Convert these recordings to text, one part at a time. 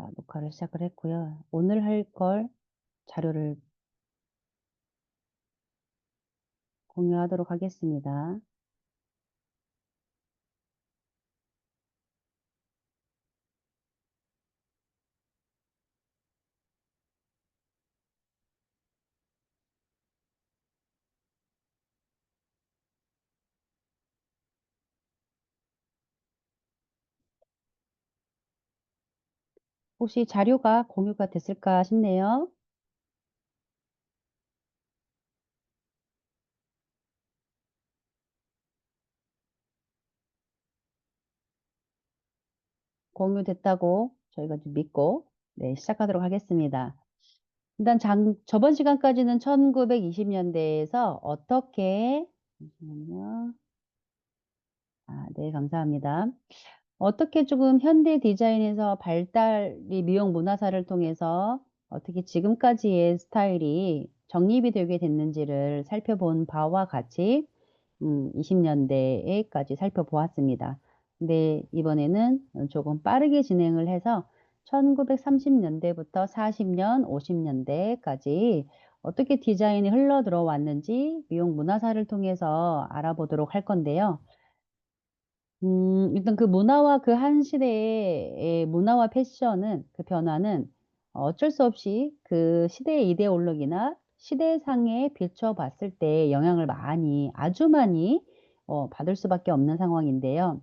자, 녹화를 시작을 했고요. 오늘 할 걸 자료를 공유하도록 하겠습니다. 혹시 자료가 공유가 됐을까 싶네요. 공유됐다고 저희가 좀 믿고 네, 시작하도록 하겠습니다. 일단 저번 시간까지는 1920년대에서 어떻게 잠시만요. 네, 감사합니다. 어떻게 조금 현대 디자인에서 발달이 미용 문화사를 통해서 어떻게 지금까지의 스타일이 정립이 되게 됐는지를 살펴본 바와 같이 20년대에까지 살펴보았습니다. 근데 이번에는 조금 빠르게 진행을 해서 1930년대부터 40년, 50년대까지 어떻게 디자인이 흘러 들어왔는지 미용 문화사를 통해서 알아보도록 할 건데요. 일단 그 문화와 그 한 시대의 문화와 패션은 그 변화는 어쩔 수 없이 그 시대의 이데올로기나 시대상에 비춰봤을 때 영향을 아주 많이 받을 수밖에 없는 상황인데요.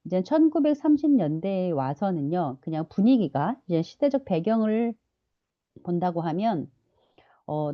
이제 1930년대에 와서는요, 그냥 분위기가 이제 시대적 배경을 본다고 하면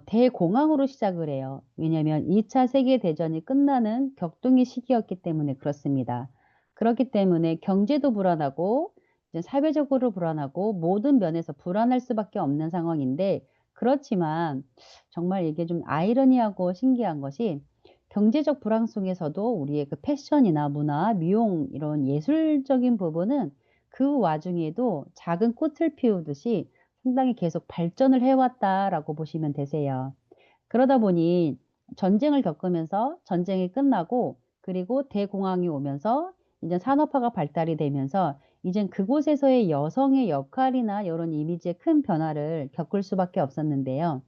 대공황으로 시작을 해요. 왜냐하면 2차 세계대전이 끝나는 격동의 시기였기 때문에 그렇습니다. 그렇기 때문에 경제도 불안하고 이제 사회적으로 불안하고 모든 면에서 불안할 수밖에 없는 상황인데 그렇지만 정말 이게 좀 아이러니하고 신기한 것이 경제적 불황 속에서도 우리의 그 패션이나 문화, 미용 이런 예술적인 부분은 그 와중에도 작은 꽃을 피우듯이 상당히 계속 발전을 해왔다라고 보시면 되세요. 그러다 보니 전쟁을 겪으면서 전쟁이 끝나고 그리고 대공황이 오면서 이제 산업화가 발달이 되면서 이젠 그곳에서의 여성의 역할이나 이런 이미지의 큰 변화를 겪을 수밖에 없었는데요.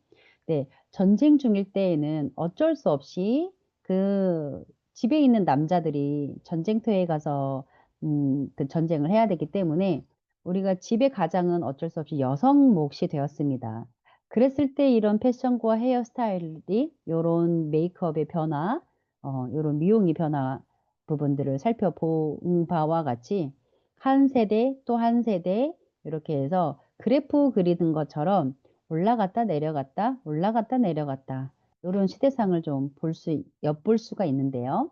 네, 전쟁 중일 때에는 어쩔 수 없이 그 집에 있는 남자들이 전쟁터에 가서 그 전쟁을 해야 되기 때문에 우리가 집의 가장은 어쩔 수 없이 여성 몫이 되었습니다. 그랬을 때 이런 패션과 헤어스타일이 요런 메이크업의 변화, 요런 미용의 변화 부분들을 살펴본 바와 같이 한 세대 또 한 세대 이렇게 해서 그래프 그리는 것처럼 올라갔다 내려갔다 올라갔다 내려갔다 요런 시대상을 좀 엿볼 수가 있는데요.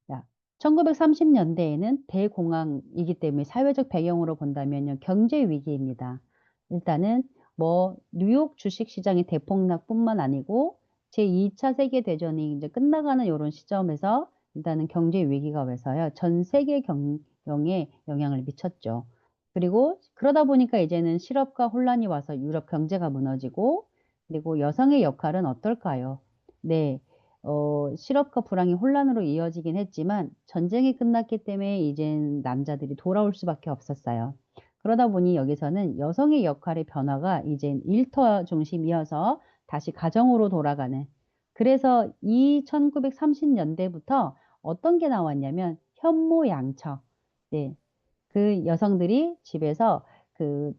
자, 1930년대에는 대공황이기 때문에 사회적 배경으로 본다면요, 경제 위기입니다. 일단은 뭐 뉴욕 주식 시장의 대폭락뿐만 아니고 제2차 세계 대전이 이제 끝나가는 이런 시점에서 일단은 경제 위기가 와서요, 전 세계 경영에 영향을 미쳤죠. 그리고 그러다 보니까 이제는 실업과 혼란이 와서 유럽 경제가 무너지고 그리고 여성의 역할은 어떨까요? 네. 실업과 불황이 혼란으로 이어지긴 했지만 전쟁이 끝났기 때문에 이젠 남자들이 돌아올 수밖에 없었어요. 그러다 보니 여기서는 여성의 역할의 변화가 이젠 일터 중심이어서 다시 가정으로 돌아가는. 그래서 이 1930년대부터 어떤 게 나왔냐면 현모양처. 네. 그 여성들이 집에서 그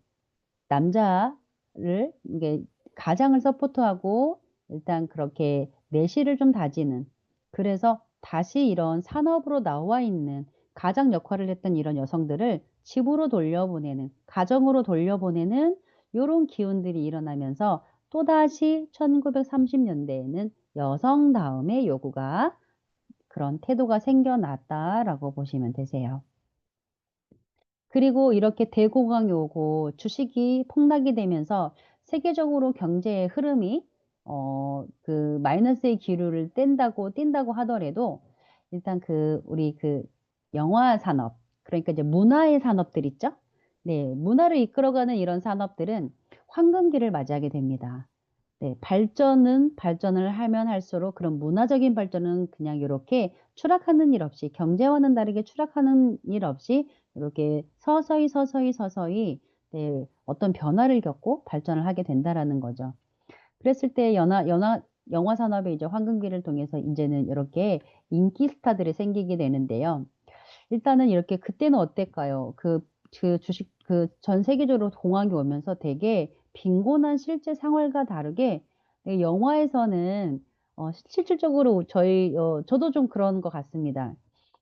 남자를 이게 가장을 서포트하고 일단 그렇게 내실을 좀 다지는 그래서 다시 이런 산업으로 나와 있는 가장 역할을 했던 이런 여성들을 집으로 돌려보내는 가정으로 돌려보내는 이런 기운들이 일어나면서 또다시 1930년대에는 여성다움의 요구가 그런 태도가 생겨났다라고 보시면 되세요. 그리고 이렇게 대공황이 오고 주식이 폭락이 되면서 세계적으로 경제의 흐름이 그 마이너스의 기류를 띈다고 하더라도 일단 우리 그 영화 산업 그러니까 이제 문화의 산업들 있죠? 네, 문화를 이끌어가는 이런 산업들은 황금기를 맞이하게 됩니다. 네. 발전은 발전을 하면 할수록 그런 문화적인 발전은 그냥 요렇게 추락하는 일 없이 경제와는 다르게 추락하는 일 없이 요렇게 서서히, 서서히, 서서히 네 어떤 변화를 겪고 발전을 하게 된다라는 거죠. 그랬을 때 영화 산업의 이제 황금기를 통해서 인제는 요렇게 인기 스타들이 생기게 되는데요. 일단은 이렇게 그때는 어땠까요? 주식 전 세계적으로 공황이 오면서 되게 빈곤한 실제 생활과 다르게 영화에서는 실질적으로 저도 좀 그런 것 같습니다.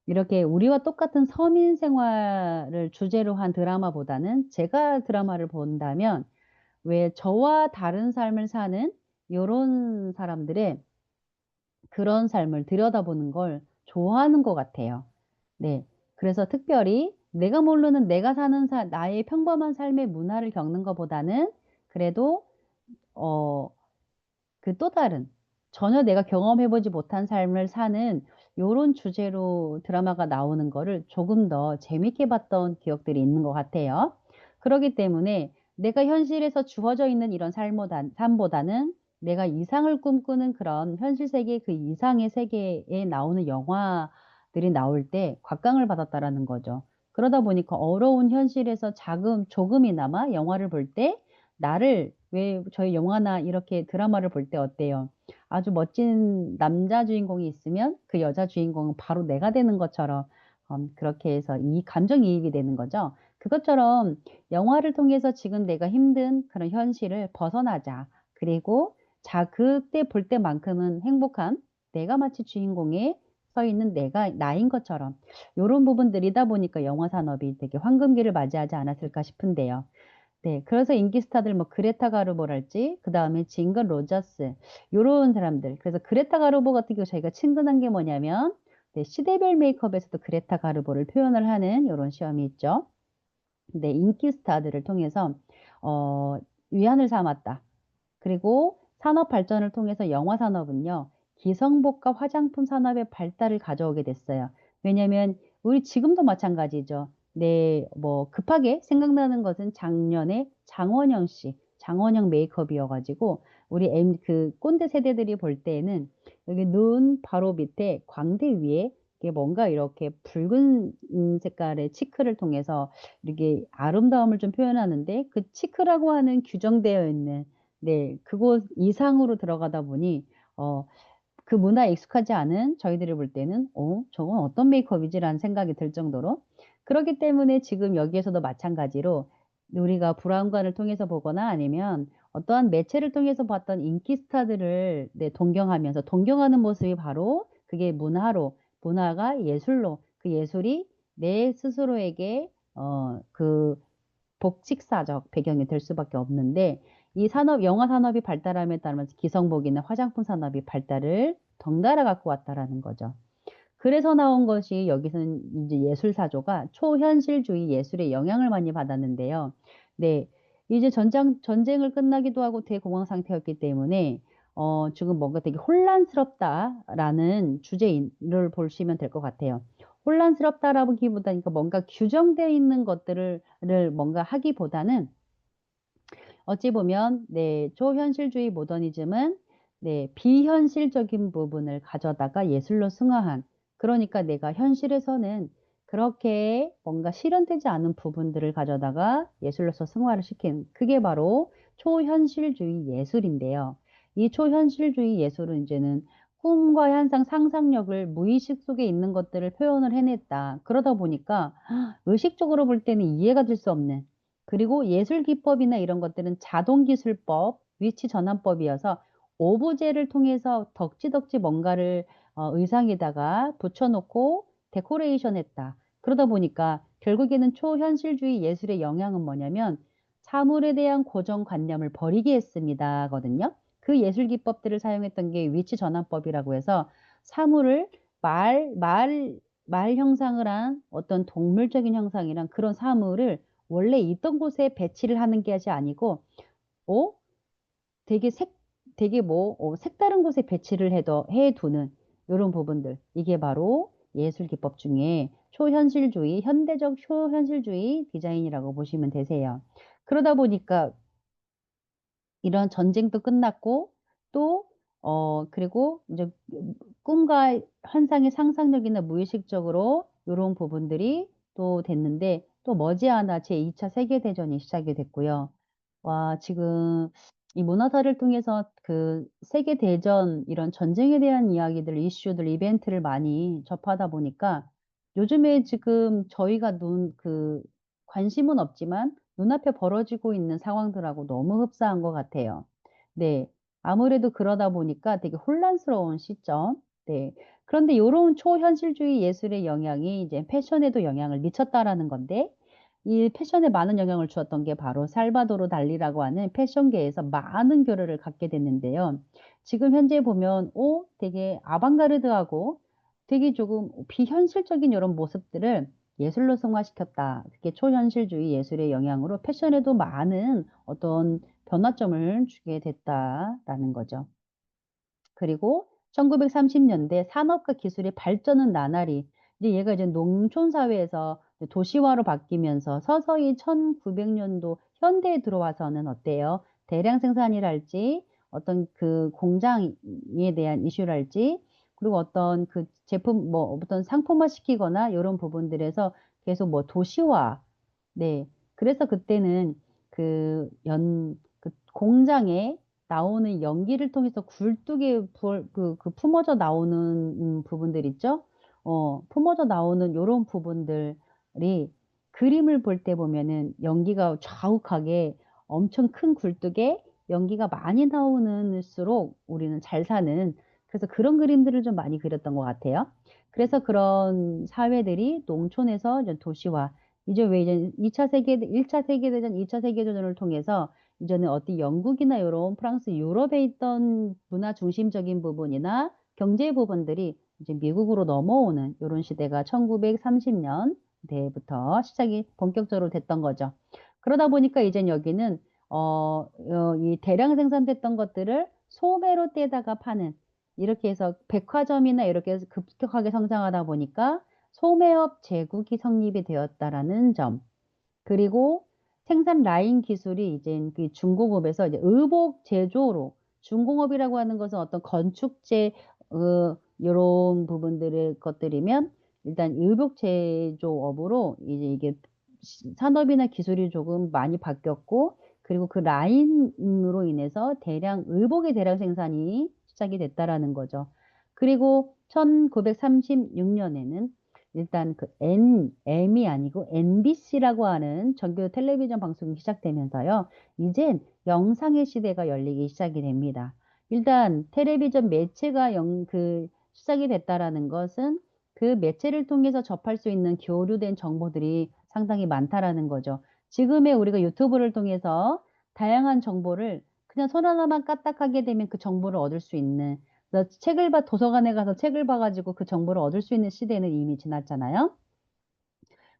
이렇게 우리와 똑같은 서민 생활을 주제로 한 드라마보다는 제가 드라마를 본다면 왜 저와 다른 삶을 사는 요런 사람들의 그런 삶을 들여다보는 걸 좋아하는 것 같아요. 네. 그래서 특별히 내가 모르는 내가 사는 나의 평범한 삶의 문화를 겪는 것보다는 그래도 어 또 다른 전혀 내가 경험해 보지 못한 삶을 사는 요런 주제로 드라마가 나오는 거를 조금 더 재밌게 봤던 기억들이 있는 것 같아요. 그러기 때문에 내가 현실에서 주어져 있는 이런 삶보다는 내가 이상을 꿈꾸는 그런 현실 세계 그 이상의 세계에 나오는 영화들이 나올 때 곽강을 받았다라는 거죠. 그러다 보니까 어려운 현실에서 조금이나마 영화를 볼 때 나를 왜 저희 영화나 이렇게 드라마를 볼 때 어때요? 아주 멋진 남자 주인공이 있으면 그 여자 주인공은 바로 내가 되는 것처럼 그렇게 해서 감정이입이 되는 거죠. 그것처럼 영화를 통해서 지금 내가 힘든 그런 현실을 벗어나자. 그리고 그때 볼 때만큼은 행복한 내가 마치 주인공에 서 있는 나인 것처럼 요런 부분들이다 보니까 영화 산업이 되게 황금기를 맞이하지 않았을까 싶은데요. 네. 그래서 인기 스타들 뭐 그레타 가르보랄지 그다음에 징글 로저스 요런 사람들. 그래서 그레타 가르보 같은 경우 저희가 친근한 게 뭐냐면 네 시대별 메이크업에서도 그레타 가르보를 표현을 하는 요런 시험이 있죠. 네. 인기 스타들을 통해서 어 위안을 삼았다. 그리고 산업 발전을 통해서 영화 산업은요. 기성복과 화장품 산업의 발달을 가져오게 됐어요. 왜냐면 우리 지금도 마찬가지죠. 네. 뭐 급하게 생각나는 것은 작년에 장원영 씨, 장원영 메이크업이어 가지고 우리 꼰대 세대들이 볼 때에는 여기 눈 바로 밑에 광대 위에 이게 뭔가 이렇게 붉은 색깔의 치크를 통해서 이렇게 아름다움을 좀 표현하는데 그 치크라고 하는 규정되어 있는 네. 그곳 이상으로 들어가다 보니 어 그 문화에 익숙하지 않은 저희들이 볼 때는 '어 저건 어떤 메이크업이지?'라는 생각이 들 정도로 그렇기 때문에 지금 여기에서도 마찬가지로 우리가 브라운관을 통해서 보거나 아니면 어떠한 매체를 통해서 봤던 인기 스타들을 네 동경하면서 동경하는 모습이 바로 그게 문화가 예술로 그 예술이 내 스스로에게 복직사적 배경이 될 수밖에 없는데 이 영화 산업이 발달함에 따르면서 기성복이나 화장품 산업이 발달을 덩달아 갖고 왔다라는 거죠. 그래서 나온 것이 여기서는 인제 예술사조가 초현실주의 예술의 영향을 많이 받았는데요. 네. 이제 전쟁을 끝나기도 하고 대공황 상태였기 때문에 지금 뭔가 되게 '혼란스럽다.'라는 주제를 보시면 될 것 같아요. 혼란스럽다라기보다는 그러니까 뭔가 규정되어 있는 것들을 뭔가 하기보다는 어찌 보면 네 초현실주의 모더니즘은 네 비현실적인 부분을 가져다가 예술로 승화한 그러니까 내가 현실에서는 그렇게 뭔가 실현되지 않은 부분들을 가져다가 예술로서 승화를 시킨 그게 바로 초현실주의 예술인데요. 이 초현실주의 예술은 인제는 꿈과 환상, 상상력을 무의식 속에 있는 것들을 표현을 해냈다. 그러다 보니까 의식적으로 볼 때는 이해가 될 수 없는 그리고 예술 기법이나 이런 것들은 자동 기술법, 위치 전환법이어서 오브제를 통해서 덕지덕지 뭔가를 의상에다가 붙여 놓고 데코레이션 했다. 그러다 보니까 결국에는 초현실주의 예술의 영향은 뭐냐면 "사물에 대한 고정관념을 버리게 했습니다."거든요. 그 예술 기법들을 사용했던 게 위치 전환법이라고 해서 사물을 말 말 말 형상을 한 어떤 동물적인 형상이랑 그런 사물을 원래 있던 곳에 배치를 하는 것이 아니고 어 되게 색 되게 색다른 곳에 배치를 해 두는 요런 부분들. 이게 바로 예술 기법 중에 현대적 초현실주의 디자인이라고 보시면 되세요. 그러다 보니까 이런 전쟁도 끝났고 또 그리고 인제 꿈과 환상의 상상력이나 무의식적으로 요런 부분들이 또 됐는데 또 머지않아 제2차 세계 대전이 시작이 됐고요. 와 지금 이 문화사를 통해서 그 세계 대전 이런 전쟁에 대한 이야기들, 이슈들, 이벤트를 많이 접하다 보니까 요즘에 지금 저희가 관심은 없지만 눈앞에 벌어지고 있는 상황들하고 너무 흡사한 것 같아요. 네. 아무래도 그러다 보니까 되게 혼란스러운 시점. 네. 그런데 요런 초현실주의 예술의 영향이 이제 패션에도 영향을 미쳤다라는 건데 이 패션에 많은 영향을 주었던 게 바로 살바도르 달리라고 하는 패션계에서 많은 교류를 갖게 됐는데요. 지금 현재 보면 되게 아방가르드하고 되게 조금 비현실적인 요런 모습들을 예술로 승화시켰다. 그게 초현실주의 예술의 영향으로 패션에도 많은 어떤 변화점을 주게 됐다라는 거죠. 그리고 1930 년대 산업과 기술의 발전은 나날이 이제 얘가 이제 농촌 사회에서 이제 도시화로 바뀌면서 서서히 1900 년도 현대에 들어와서는 어때요? 대량 생산이랄지 어떤 그 공장에 대한 이슈랄지 그리고 어떤 그 제품 뭐 어떤 상품화시키거나 요런 부분들에서 계속 뭐 도시화 네. 그래서 그때는 공장에 나오는 연기를 통해서 굴뚝에 품어져 나오는 부분들 있죠? 품어져 나오는 요런 부분들이 그림을 볼 때 보면은 연기가 자욱하게 엄청 큰 굴뚝에 연기가 많이 나오는 수록 우리는 잘 사는 그래서 그런 그림들을 좀 많이 그렸던 것 같아요. 그래서 그런 사회들이 농촌에서 이제 도시화 이제 왜 이제 2차 세계 1차 세계대전, 2차 세계대전을 통해서 이제는 어디 영국이나 요런 프랑스, 유럽에 있던 문화 중심적인 부분이나 경제 부분들이 이제 미국으로 넘어오는 요런 시대가 1930 년대부터 시작이 본격적으로 됐던 거죠. 그러다 보니까 이젠 여기는 이 대량 생산됐던 것들을 소매로 떼다가 파는 이렇게 해서 백화점이나 이렇게 해서 급격하게 성장하다 보니까 소매업 제국이 성립이 되었다라는 점. 그리고 생산 라인 기술이 이젠 그 중공업에서 이제 의복 제조로 중공업이라고 하는 것은 어떤 건축재 요런 부분들의 것들이면 일단 의복 제조업으로 이제 이게 산업이나 기술이 조금 많이 바뀌었고 그리고 그 라인으로 인해서 대량 의복의 대량 생산이 시작이 됐다라는 거죠. 그리고 1936 년에는 일단 M이 아니고 MBC라고 하는 정규 텔레비전 방송이 시작되면서요. 이젠 영상의 시대가 열리기 시작이 됩니다. 일단 텔레비전 매체가 시작이 됐다라는 것은 그 매체를 통해서 접할 수 있는 교류된 정보들이 상당히 많다라는 거죠. 지금의 우리가 유튜브를 통해서 다양한 정보를 그냥 손 하나만 까딱하게 되면 그 정보를 얻을 수 있는 그래서 도서관에 가서 책을 봐 가지고 그 정보를 얻을 수 있는 시대는 이미 지났잖아요.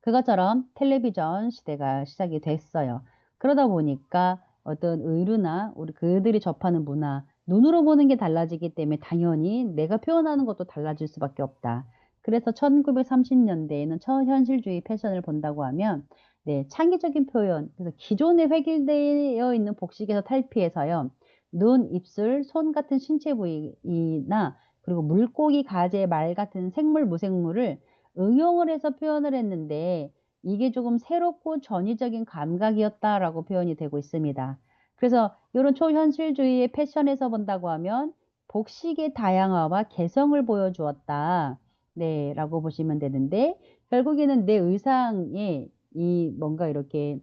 그것처럼 텔레비전 시대가 시작이 됐어요. 그러다 보니까 어떤 의류나 우리 그들이 접하는 문화, 눈으로 보는 게 달라지기 때문에 당연히 내가 표현하는 것도 달라질 수밖에 없다. 그래서 1930 년대에는 초현실주의 패션을 본다고 하면 네, 창의적인 표현, 그래서 기존에 획일되어 있는 복식에서 탈피해서요. 눈, 입술, 손 같은 신체 부위나 그리고 물고기, 가재, 말 같은 생물, 무생물을 응용을 해서 표현을 했는데 이게 조금 새롭고 전위적인 감각이었다라고 표현이 되고 있습니다. 그래서 요런 초현실주의의 패션에서 본다고 하면 복식의 다양화와 개성을 보여주었다. 네, 라고 보시면 되는데 결국에는 내 의상에 이 뭔가 이렇게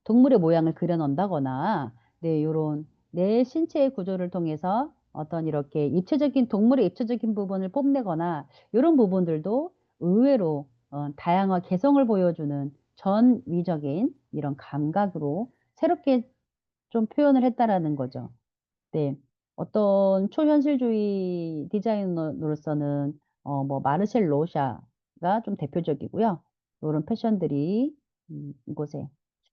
동물의 모양을 그려 넣는다거나 네 요런 내 신체의 구조를 통해서 어떤 이렇게 입체적인 동물의 입체적인 부분을 뽐내거나 요런 부분들도 의외로 다양한 개성을 보여주는 전위적인 이런 감각으로 새롭게 좀 표현을 했다라는 거죠. 네. 어떤 초현실주의 디자이너로서는 뭐 마르셀 로샤가 좀 대표적이고요. 요런 패션들이 이곳에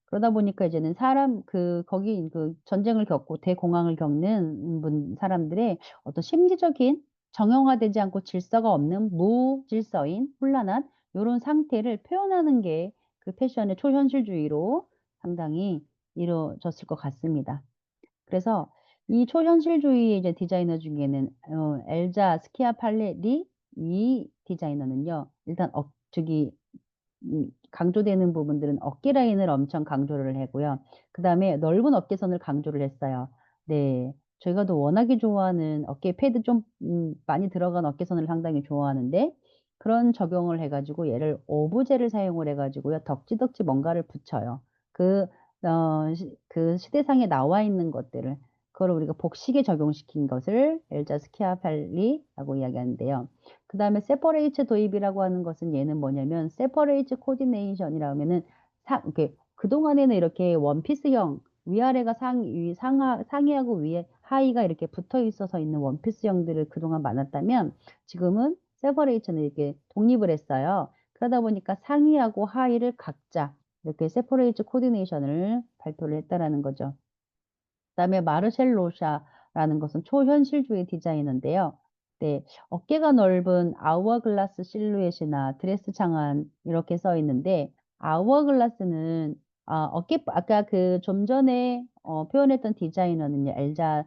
그러다 보니까 이제는 거기 전쟁을 겪고 대공황을 겪는 사람들의 어떤 심리적인 정형화되지 않고 질서가 없는 무질서인 혼란한 요런 상태를 표현하는 게 그 패션의 초현실주의로 상당히 이루어졌을 것 같습니다. 그래서 이 초현실주의 이제 디자이너 중에는 엘자 스키아팔레리 이 디자이너는요. 일단 저기 강조되는 부분들은 어깨 라인을 엄청 강조를 하고요. 그다음에 넓은 어깨선을 강조를 했어요. 네. 저희가 또 워낙에 좋아하는 어깨에 패드 좀 많이 들어간 어깨선을 상당히 좋아하는데 그런 적용을 해 가지고 얘를 오브제를 사용을 해 가지고요. 덕지덕지 뭔가를 붙여요. 그 그 시대상에 나와 있는 것들을 그거를 우리가 복식에 적용시킨 것을 엘자 스키아팔리라고 이야기하는데요. 그다음에 세퍼레이트 도입이라고 하는 것은 얘는 뭐냐면 세퍼레이트 코디네이션이라 하면은 이렇게 그동안에는 이렇게 원피스형 위아래가 상의하고 위에 하의가 이렇게 붙어 있어서 있는 원피스형들을 그동안 많았다면 지금은 세퍼레이트는 이렇게 독립을 했어요. 그러다 보니까 상의하고 하의를 각자 이렇게 세퍼레이트 코디네이션을 발표를 했다라는 거죠. 그다음에 마르셀 로샤라는 것은 초현실주의 디자이너인데요. 네. 어깨가 넓은 아우어글라스 실루엣이나 드레스 장안 이렇게 써 있는데 아우어글라스는 아까 그 좀 전에 표현했던 디자이너는요. 엘자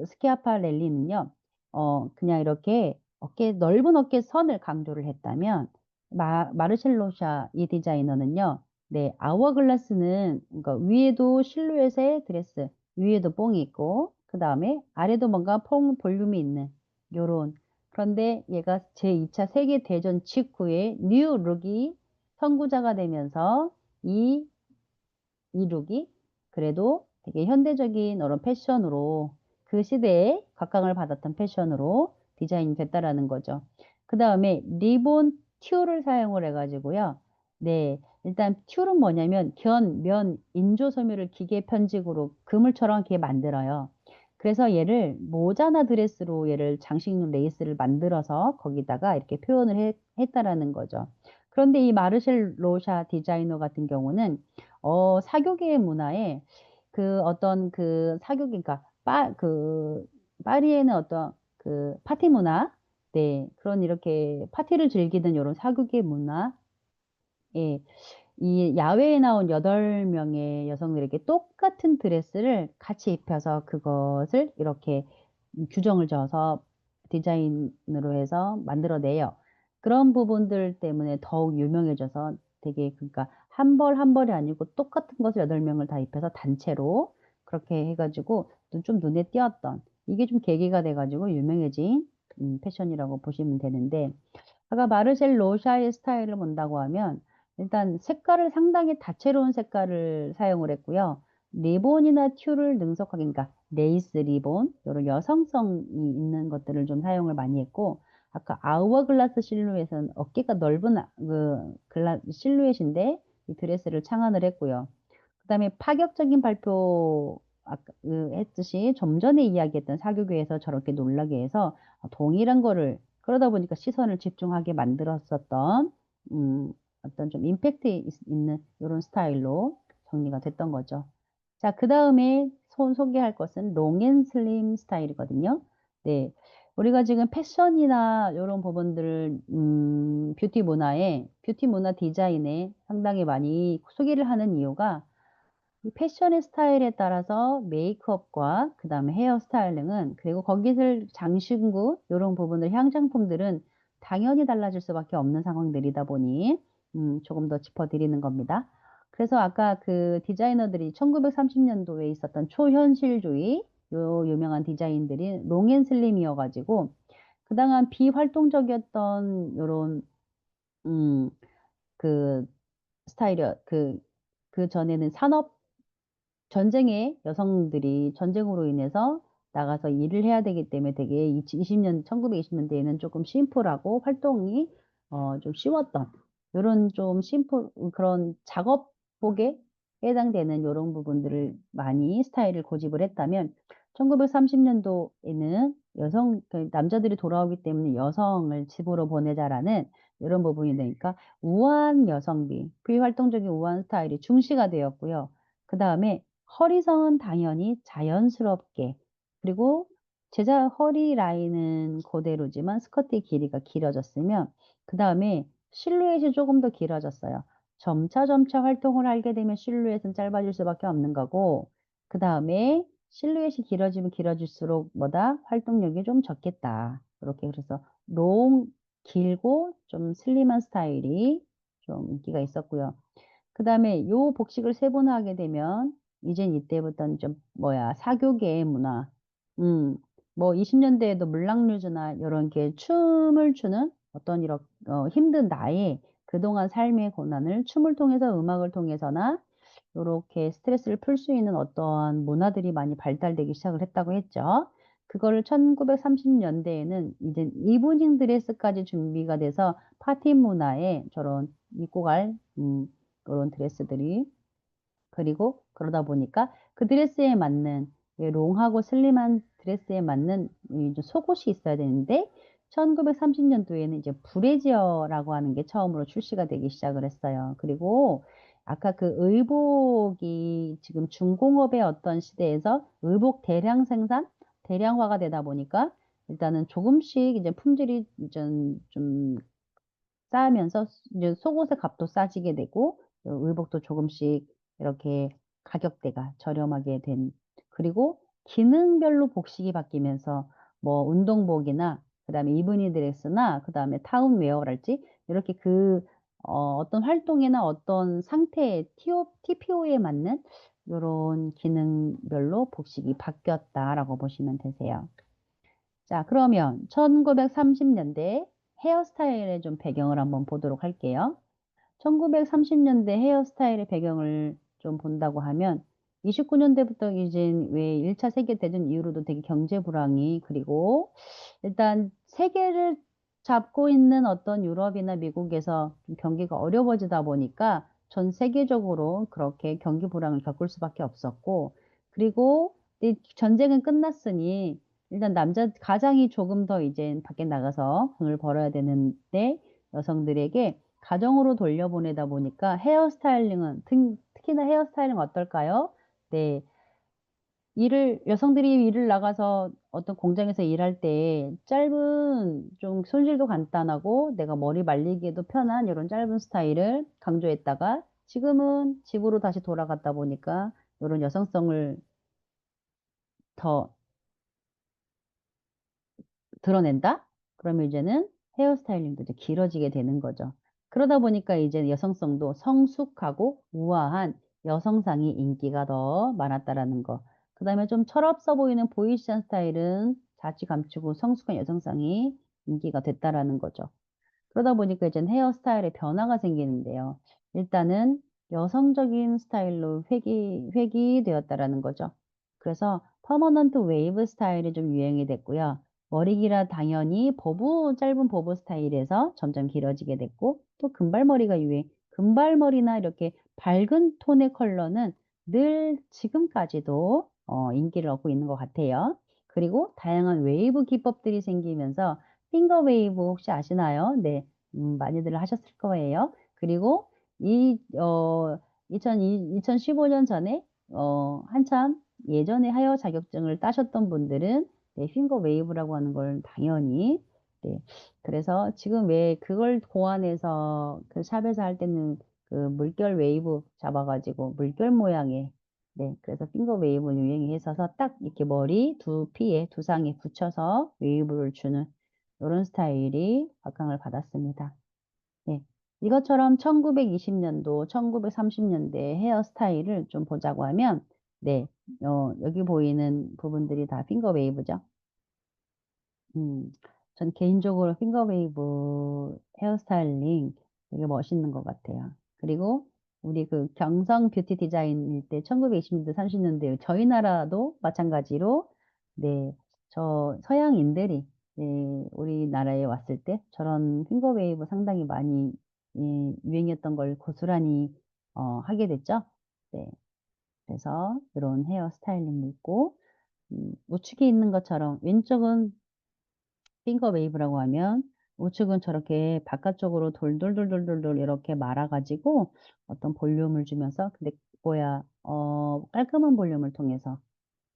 스키아파렐리는요. 그냥 이렇게 넓은 어깨선을 강조를 했다면 마르셀 로샤 이 디자이너는요. 네. 아우어글라스는 그러니까 위에도 실루엣의 드레스 위에도 뽕이 있고 그다음에 아래도 뭔가 볼륨이 있는 요런 그런데 얘가 제2차 세계 대전 직후에 뉴 룩이 선구자가 되면서 이 룩이 그래도 되게 현대적인 그런 패션으로 그 시대에 각광을 받았던 패션으로 디자인이 됐다라는 거죠. 그다음에 리본 튤을 사용을 해 가지고요. 네. 일단 튤은 뭐냐면 면, 인조 섬유를 기계 편직으로 그물처럼 이렇게 만들어요. 그래서 얘를 모자나 드레스로 얘를 장식용 레이스를 만들어서 거기다가 이렇게 표현을 했다라는 거죠. 그런데 이 마르셀 로샤 디자이너 같은 경우는 사교계의 문화에 그 어떤 그 사교계 그러니까 파리에는 어떤 그 파티 문화 네 그런 이렇게 파티를 즐기는 요런 사교계 문화에 이 야외에 나온 8 명의 여성들에게 똑같은 드레스를 같이 입혀서 그것을 이렇게 규정을 지어서 디자인으로 해서 만들어 내요. 그런 부분들 때문에 더욱 유명해져서 되게 그러니까 한 벌 한 벌이 아니고 똑같은 것을 8 명을 다 입혀서 단체로 그렇게 해 가지고 좀 눈에 띄었던 이게 좀 계기가 돼 가지고 유명해진 패션이라고 보시면 되는데 아까 마르셀 로샤의 스타일을 본다고 하면 일단 색깔을 상당히 다채로운 색깔을 사용을 했고요. 리본이나 튤을 능석하게 그러니까 레이스 리본 요런 여성성이 있는 것들을 좀 사용을 많이 했고 아까 아우어글라스 실루엣은 어깨가 넓은 실루엣인데 이 드레스를 창안을 했고요. 그다음에 파격적인 발표 아까 했듯이 좀 전에 이야기했던 사교계에서 저렇게 놀라게 해서 동일한 거를 그러다 보니까 시선을 집중하게 만들었었던 어떤 좀 임팩트 있는 요런 스타일로 정리가 됐던 거죠. 자 그다음에 소개할 것은 롱 앤 슬림 스타일이거든요. 네. 우리가 지금 패션이나 요런 부분들을 뷰티 문화 디자인에 상당히 많이 소개를 하는 이유가 이 패션의 스타일에 따라서 메이크업과 그다음에 헤어 스타일링은 그리고 거기서 장신구 요런 부분들 향상품들은 당연히 달라질 수밖에 없는 상황들이다 보니 조금 더 짚어 드리는 겁니다. 그래서 아까 그 디자이너들이 1930 년도에 있었던 초현실주의 요 유명한 디자인들이 롱 앤 슬림이어 가지고 그동안 비활동적이었던 요런 음 그 스타일이었 그전에는 전쟁에 여성들이 전쟁으로 인해서 나가서 일을 해야 되기 때문에 되게 1920 년대에는 쪼끔 심플하고 활동이 좀 쉬웠던 요런 좀 그런 작업복에 해당되는 요런 부분들을 많이 스타일을 고집을 했다면 1930 년도에는 남자들이 돌아오기 때문에 "여성을 집으로 보내자."라는 요런 부분이 되니까 우아한 여성미, 비활동적인 우아한 스타일이 중시가 되었고요. 그다음에 허리선은 당연히 자연스럽게 그리고 허리 라인은 고대로지만 스커트의 길이가 길어졌으면 그다음에 실루엣이 조금 더 길어졌어요. 점차 활동을 하게 되면 실루엣은 짧아질 수밖에 없는 거고 그다음에 실루엣이 길어지면 길어질수록 뭐다? 활동력이 좀 적겠다. 이렇게 그래서 롱 길고 좀 슬림한 스타일이 좀 인기가 있었고요. 그다음에 요 복식을 세분화하게 되면 이젠 이때부터는 좀 뭐야 사교계의 문화 뭐 20 년대에도 물랑루즈나 요런 게 춤을 추는 어떤 이런 힘든 나의 그동안 삶의 고난을 춤을 통해서 음악을 통해서나 요렇게 스트레스를 풀 수 있는 어떠한 문화들이 많이 발달되기 시작을 했다고 했죠. 그거를 1930 년대에는 이젠 이브닝 드레스까지 준비가 돼서 파티 문화에 저런 입고 갈 요런 드레스들이 그리고 그러다 보니까 그 드레스에 맞는 왜 롱하고 슬림한 드레스에 맞는 이 좀 속옷이 있어야 되는데 1930 년도에는 이제 브래지어라고 하는 게 처음으로 출시가 되기 시작을 했어요. 그리고 아까 그 의복이 지금 중공업의 어떤 시대에서 의복 대량 생산, 대량화가 되다 보니까 일단은 조금씩 이제 품질이 좀 쌓으면서 이제 속옷의 값도 싸지게 되고 의복도 조금씩 이렇게 가격대가 저렴하게 된 그리고 기능별로 복식이 바뀌면서 뭐 운동복이나 그다음에 이브닝 드레스나 그다음에 타운 웨어랄지 이렇게 어떤 활동이나 어떤 상태의 TPO에 맞는 요런 기능별로 복식이 바뀌었다라고 보시면 되세요. 자, 그러면 1930 년대 헤어스타일의 좀 배경을 한번 보도록 할게요. 1930 년대 헤어스타일의 배경을 좀 본다고 하면 29 년대부터 이제 왜 1차 세계대전 이후로도 되게 경제 불황이 그리고 일단 세계를 잡고 있는 어떤 유럽이나 미국에서 좀 경기가 어려워지다 보니까 전 세계적으로 그렇게 경기 불황을 겪을 수밖에 없었고 그리고 이 전쟁은 끝났으니 일단 가장이 조금 더 이제 밖에 나가서 돈을 벌어야 되는데 여성들에게 가정으로 돌려보내다 보니까 헤어스타일링은 특히나 헤어스타일링 어떨까요? 네. 여성들이 일을 나가서 어떤 공장에서 일할 때 짧은 좀 손질도 간단하고 내가 머리 말리기에도 편한 이런 짧은 스타일을 강조했다가 지금은 집으로 다시 돌아갔다 보니까 이런 여성성을 더 드러낸다? 그러면 이제는 헤어스타일링도 이제 길어지게 되는 거죠. 그러다 보니까 이제 여성성도 성숙하고 우아한 여성상이 인기가 더 많았다라는 거. 그다음에 좀 철없어 보이는 보이시한 스타일은 자취 감추고 성숙한 여성상이 인기가 됐다라는 거죠. 그러다 보니까 이젠 헤어스타일에 변화가 생기는데요. 일단은 여성적인 스타일로 획이 되었다라는 거죠. 그래서 퍼머넌트 웨이브 스타일이 좀 유행이 됐고요. 머리 길아 당연히 짧은 보브 스타일에서 점점 길어지게 됐고 또 금발머리가 금발머리나 이렇게 밝은 톤의 컬러는 늘 지금까지도 인기를 얻고 있는 것 같아요. 그리고 다양한 웨이브 기법들이 생기면서 핑거 웨이브 혹시 아시나요? 네. 많이들 하셨을 거예요. 그리고 이, 어, 2015년 전에, 한참 예전에 하여 자격증을 따셨던 분들은 네, 핑거 웨이브라고 하는 걸 당연히, 네. 그래서 지금 왜 그걸 고안해서 그 샵에서 할 때는 그 물결 웨이브 잡아가지고 물결 모양의 네, 그래서 핑거 웨이브 유행이 있어서 딱 이렇게 머리 두 상에 붙여서 웨이브를 주는 이런 스타일이 각광을 받았습니다. 네. 이것처럼 1920년도, 1930년대 헤어스타일을 좀 보자고 하면, 네, 여기 보이는 부분들이 다 핑거 웨이브죠. 음, 전 개인적으로 핑거웨이브 헤어스타일링 되게 멋있는 것 같아요. 그리고 우리 그 경성 뷰티 디자인일 때 1920년대, 30년대 저희 나라도 마찬가지로 네, 저 서양인들이 우리나라에 왔을 때 저런 핑거웨이브 상당히 많이 유행이었던 걸 고스란히 하게 됐죠. 네, 그래서 이런 헤어스타일링이 있고 우측에 있는 것처럼 왼쪽은 핑거 웨이브라고 하면 우측은 저렇게 바깥쪽으로 돌돌돌돌돌돌 이렇게 말아가지고 어떤 볼륨을 주면서 근데 깔끔한 볼륨을 통해서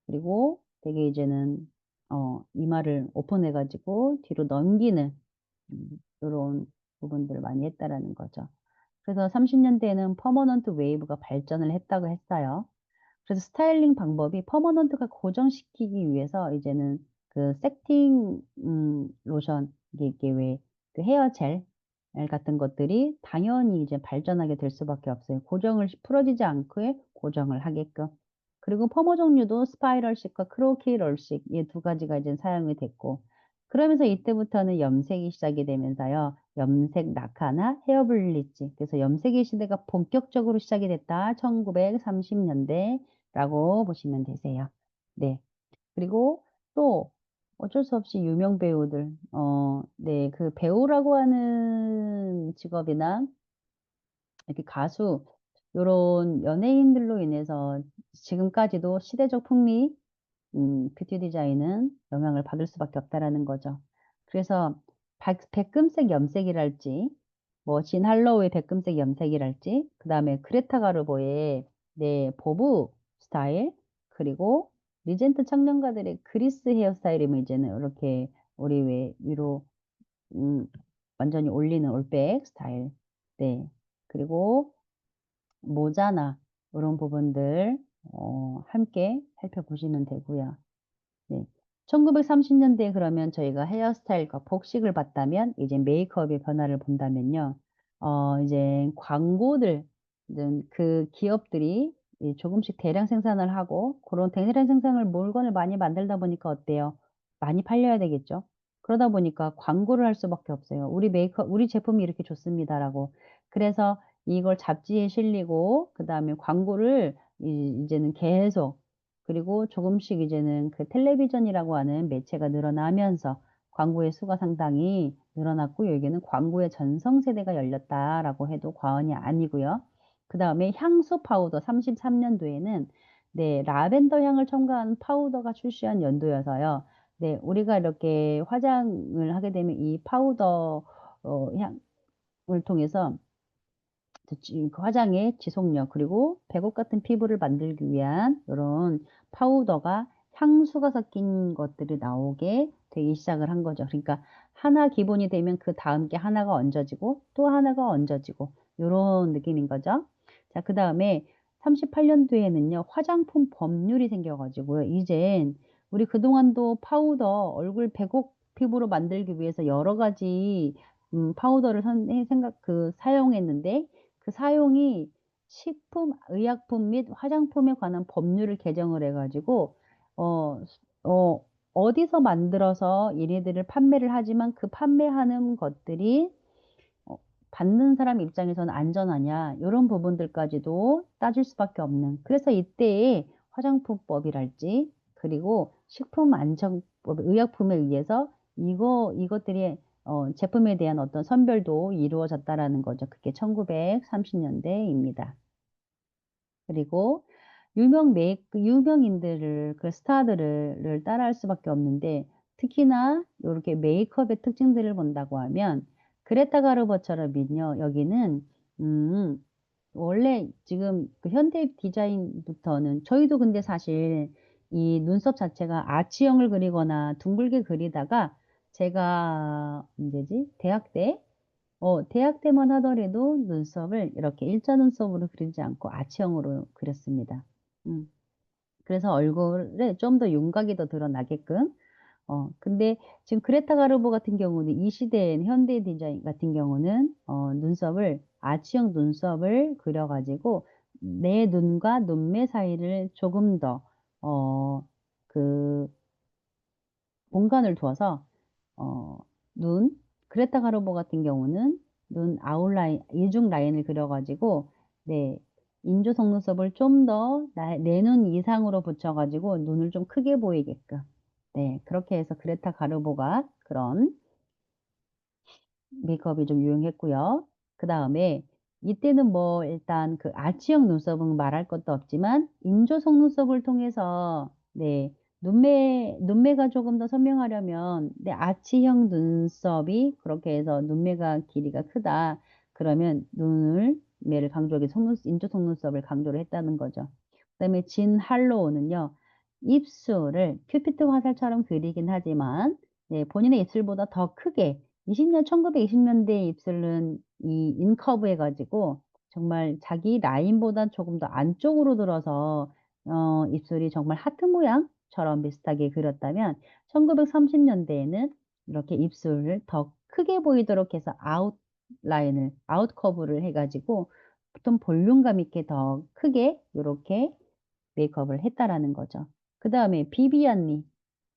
그리고 되게 이제는 이마를 오픈해가지고 뒤로 넘기는 이런 부분들을 많이 했다라는 거죠. 그래서 30년대에는 퍼머넌트 웨이브가 발전을 했다고 했어요. 그래서 스타일링 방법이 퍼머넌트가 고정시키기 위해서 이제는 그 세팅 로션 이게 왜 그 헤어 젤 같은 것들이 당연히 이제 발전하게 될 수밖에 없어요. 고정을 풀어지지 않게 고정을 하게끔. 그리고 펌어 종류도 스파이럴식과 크로키럴식 이 두 가지가 이제 사용이 됐고 그러면서 이때부터는 염색이 시작이 되면서요. 염색 낙하나 헤어 블리치 그래서 염색의 시대가 본격적으로 시작이 됐다. 1930 년대라고 보시면 되세요. 네. 그리고 또 어쩔 수 없이 유명 배우들 네 그 배우라고 하는 직업이나 이렇게 가수 요런 연예인들로 인해서 지금까지도 시대적 풍미 뷰티 디자인은 영향을 받을 수밖에 없다라는 거죠. 그래서 박 백금색 염색이랄지 뭐 진 할로우의 백금색 염색이랄지 그다음에 그레타 가르보의 네 보브 스타일 그리고 리젠트 청년가들의 그리스 헤어스타일이면 이제는 요렇게 머리 위로 음 완전히 올리는 올백 스타일. 네. 그리고 모자나 요런 부분들 함께 살펴보시면 되고요. 네. 1930 년대에 그러면 저희가 헤어스타일과 복식을 봤다면 이제 메이크업의 변화를 본다면요. 이제 광고들 는 그 기업들이 이 조금씩 대량 생산을 하고 고런 대량 생산을 물건을 많이 만들다 보니까 어때요? 많이 팔려야 되겠죠. 그러다 보니까 광고를 할 수밖에 없어요. "우리 제품이 이렇게 좋습니다."라고. 그래서 이걸 잡지에 실리고 그다음에 광고를 이제는 계속 그리고 조금씩 이제는 그 텔레비전이라고 하는 매체가 늘어나면서 광고의 수가 상당히 늘어났고 여기는 "광고의 전성세대가 열렸다."라고 해도 과언이 아니고요. 그다음에 향수 파우더 33 년도에는 네 라벤더 향을 첨가한 파우더가 출시한 연도여서요. 네 우리가 이렇게 화장을 하게 되면 이 파우더 향을 통해서 그 화장의 지속력 그리고 백옥 같은 피부를 만들기 위한 요런 파우더가 향수가 섞인 것들이 나오게 되기 시작을 한 거죠. 그러니까 하나 기본이 되면 그다음 게 하나가 얹어지고 또 하나가 얹어지고 요런 느낌인 거죠. 자 그다음에 38 년도에는요. 화장품 법률이 생겨 가지고요. 이젠 우리 그동안도 파우더 얼굴 백옥 피부로 만들기 위해서 여러 가지 파우더를 선 해 생각 그 사용했는데 그 사용이 식품, 의약품 및 화장품에 관한 법률을 개정을 해 가지고 어 수 어디서 만들어서 얘네들을 판매를 하지만 그 판매하는 것들이 어 받는 사람 입장에서는 안전하냐 요런 부분들까지도 따질 수밖에 없는 그래서 이때에 화장품법이랄지 그리고 식품안전법 의약품에 의해서 이것들이 제품에 대한 어떤 선별도 이루어졌다라는 거죠. 그게 1930 년대입니다. 그리고 유명인들을 그 스타들을 따라할 수밖에 없는데 특히나 요렇게 메이크업의 특징들을 본다고 하면 그레타 가르보처럼요. 여기는 음 원래 지금 그 현대 디자인부터는 저희도 근데 사실 이 눈썹 자체가 아치형을 그리거나 둥글게 그리다가 제가 언제지? 대학 때만 하더라도 눈썹을 이렇게 일자 눈썹으로 그리지 않고 아치형으로 그렸습니다. 음. 그래서 얼굴에 좀 더 윤곽이 더 드러나게끔 근데 지금 그레타 가르보 같은 경우는 이 시대엔 현대 디자인 같은 경우는 눈썹을 아치형 눈썹을 그려 가지고 내 눈과 눈매 사이를 조금 더 그 공간을 두어서 어 눈 그레타 가르보 같은 경우는 눈 아웃라인 이중 라인을 그려 가지고 네 인조 속눈썹을 좀 더 내 눈 이상으로 붙여 가지고 눈을 좀 크게 보이게끔 네 그렇게 해서 그레타 가르보가 그런 메이크업이 좀 유행했고요. 그다음에 이때는 뭐 일단 그 아치형 눈썹은 말할 것도 없지만 인조 속눈썹을 통해서 네 눈매가 조금 더 선명하려면 네 아치형 눈썹이 그렇게 해서 눈매가 길이가 크다. 그러면 매를 강조하기 인조 속눈썹을 강조를 했다는 거죠. 그다음에 진 할로우는요. 입술을 큐피트 화살처럼 그리긴 하지만 네 본인의 입술보다 더 크게 1920 년대 입술은 이 인커브 해 가지고 정말 자기 라인보다 조금 더 안쪽으로 들어서 입술이 정말 하트 모양처럼 비슷하게 그렸다면 1930 년대에는 이렇게 입술을 더 크게 보이도록 해서 아웃라인을 아웃 커브를 해 가지고 좀 볼륨감 있게 더 크게 요렇게 메이크업을 했다라는 거죠. 그다음에 비비안니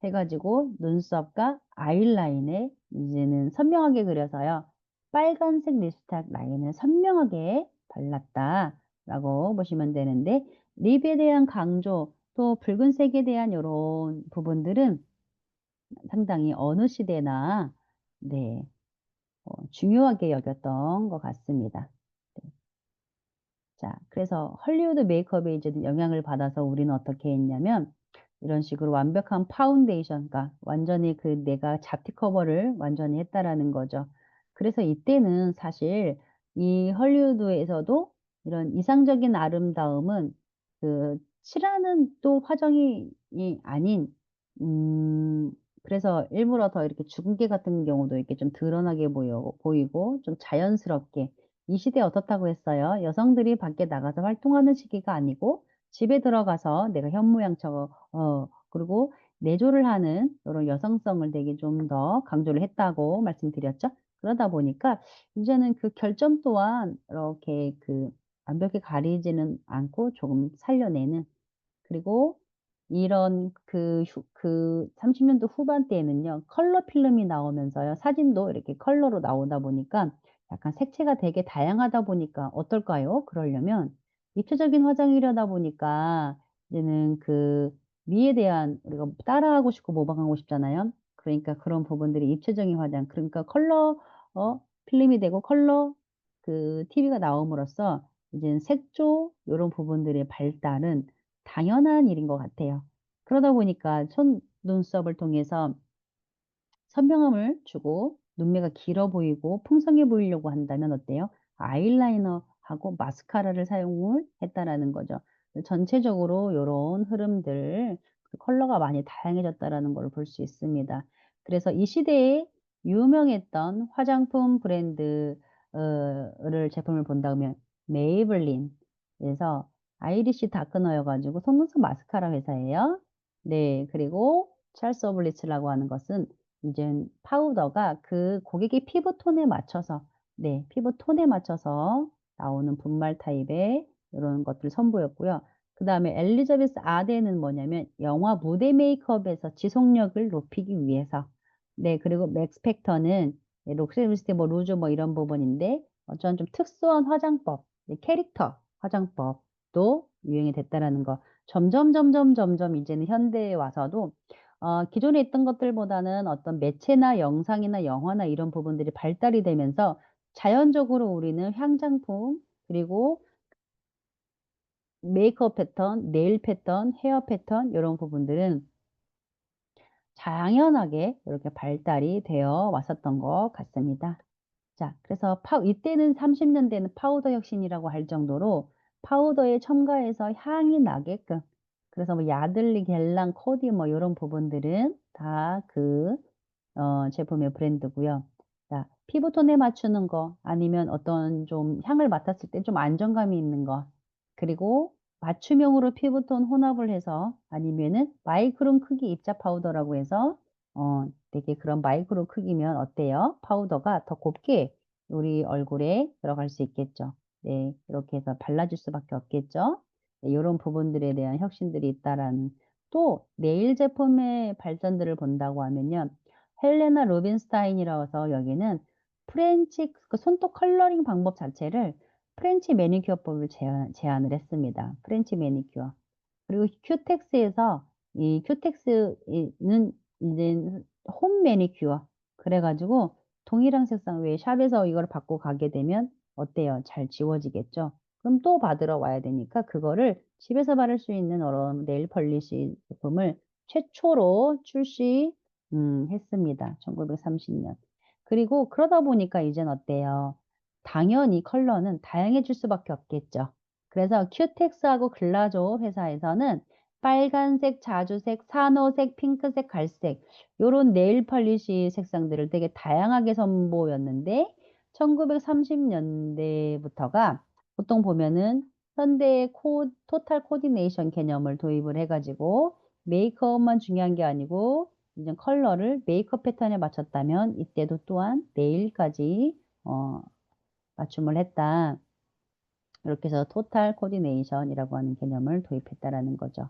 해 가지고 눈썹과 아이라인에 이제는 선명하게 그려서요. 빨간색 립스틱 라인을 선명하게 발랐다라고 보시면 되는데 립에 대한 강조 또 붉은색에 대한 요런 부분들은 상당히 어느 시대나 네 중요하게 여겼던 것 같습니다. 네. 자 그래서 헐리우드 메이크업에 이제 영향을 받아서 우리는 어떻게 했냐면 이런 식으로 완벽한 파운데이션 그러니까 완전히 그 내가 잡티 커버를 완전히 했다라는 거죠. 그래서 이때는 사실 이 헐리우드에서도 이런 이상적인 아름다움은 그 칠하는 또 화장이 아닌 음 그래서 일부러 더 이렇게 주근깨 같은 경우도 이렇게 좀 드러나게 보이고 좀 자연스럽게 이 시대에 어떻다고 했어요? 여성들이 밖에 나가서 활동하는 시기가 아니고 집에 들어가서 내가 현모양처 그리고 내조를 하는 요런 여성성을 되게 좀 더 강조를 했다고 말씀드렸죠. 그러다 보니까 이제는 그 결점 또한 이렇게 그 완벽히 가리지는 않고 조금 살려내는 그리고 이런 그 30 년도 후반대에는요. 컬러 필름이 나오면서요. 사진도 이렇게 컬러로 나오다 보니까 약간 색채가 되게 다양하다 보니까 어떨까요? 그러려면 입체적인 화장이려다 보니까 이제는 그 미에 대한 우리가 따라하고 싶고 모방하고 싶잖아요. 그러니까 그런 부분들이 입체적인 화장 그러니까 컬러 필름이 되고 컬러 TV가 나옴으로써 이제는 색조 요런 부분들의 발달은 당연한 일인 것 같아요. 그러다 보니까 속눈썹을 통해서 선명함을 주고 눈매가 길어 보이고 풍성해 보이려고 한다면 어때요? 아이라이너하고 마스카라를 사용을 했다라는 거죠. 전체적으로 요런 흐름들 그 컬러가 많이 다양해졌다라는 걸 볼 수 있습니다. 그래서 이 시대에 유명했던 화장품 브랜드 를 제품을 본다면 메이블린에서 아이리시 다크너여 가지고 속눈썹 마스카라 회사예요. 네. 그리고 찰스 오블리츠라고 하는 것은 인젠 파우더가 그 고객의 피부톤에 맞춰서 네 피부톤에 맞춰서 나오는 분말 타입의 요런 것들 선보였고요. 그다음에 엘리자베스 아데는 뭐냐면 영화 무대 메이크업에서 지속력을 높이기 위해서 네 그리고 맥스 팩터는 예 록스리스트 뭐 루즈 뭐 이런 부분인데 어쩌면 좀 특수한 화장법 네 캐릭터 화장법도 유행이 됐다라는 거. 점점 이제는 현대에 와서도 기존에 있던 것들보다는 어떤 매체나 영상이나 영화나 이런 부분들이 발달이 되면서 자연적으로 우리는 향장품 그리고 메이크업 패턴, 네일 패턴, 헤어 패턴 요런 부분들은 당연하게 이렇게 발달이 되어 왔었던 것 같습니다. 자 그래서 이때는 30 년대는 파우더 혁신이라고 할 정도로 파우더에 첨가해서 향이 나게끔 그래서 뭐 야들리, 겔랑, 코디 뭐 요런 부분들은 다 제품의 브랜드고요. 자 피부톤에 맞추는 거 아니면 어떤 좀 향을 맡았을 때 좀 안정감이 있는 거 그리고 맞춤형으로 피부톤 혼합을 해서 아니면은 마이크론 크기 입자 파우더라고 해서 되게 그런 마이크로 크기면 어때요? 파우더가 더 곱게 우리 얼굴에 들어갈 수 있겠죠. 네. 이렇게 해서 발라줄 수밖에 없겠죠. 네 요런 부분들에 대한 혁신들이 있다라는 또 네일 제품의 발전들을 본다고 하면요. 헬레나 루빈스타인이라서 여기는 프렌치 그 손톱 컬러링 방법 자체를 프렌치 매니큐어법을 제안을 했습니다. 프렌치 매니큐어. 그리고 큐텍스에서 이 큐텍스는 인젠 홈 매니큐어 그래 가지고 동일한 색상 왜 샵에서 이걸 받고 가게 되면 어때요? 잘 지워지겠죠? 그럼 또 받으러 와야 되니까 그거를 집에서 바를 수 있는 이런 네일 폴리시 제품을 최초로 했습니다. 1930 년. 그리고 그러다 보니까 이젠 어때요? 당연히 컬러는 다양해질 수밖에 없겠죠. 그래서 큐텍스하고 글라조 회사에서는 빨간색, 자주색, 산호색, 핑크색, 갈색 요런 네일 폴리시 색상들을 되게 다양하게 선보였는데 1930 년대부터가 보통 보면은 현대의 토탈 코디네이션 개념을 도입을 해 가지고 메이크업만 중요한 게 아니고 이제 컬러를 메이크업 패턴에 맞췄다면 이때도 또한 네일까지 어 맞춤을 했다. 이렇게 해서 토탈 코디네이션이라고 하는 개념을 도입했다라는 거죠.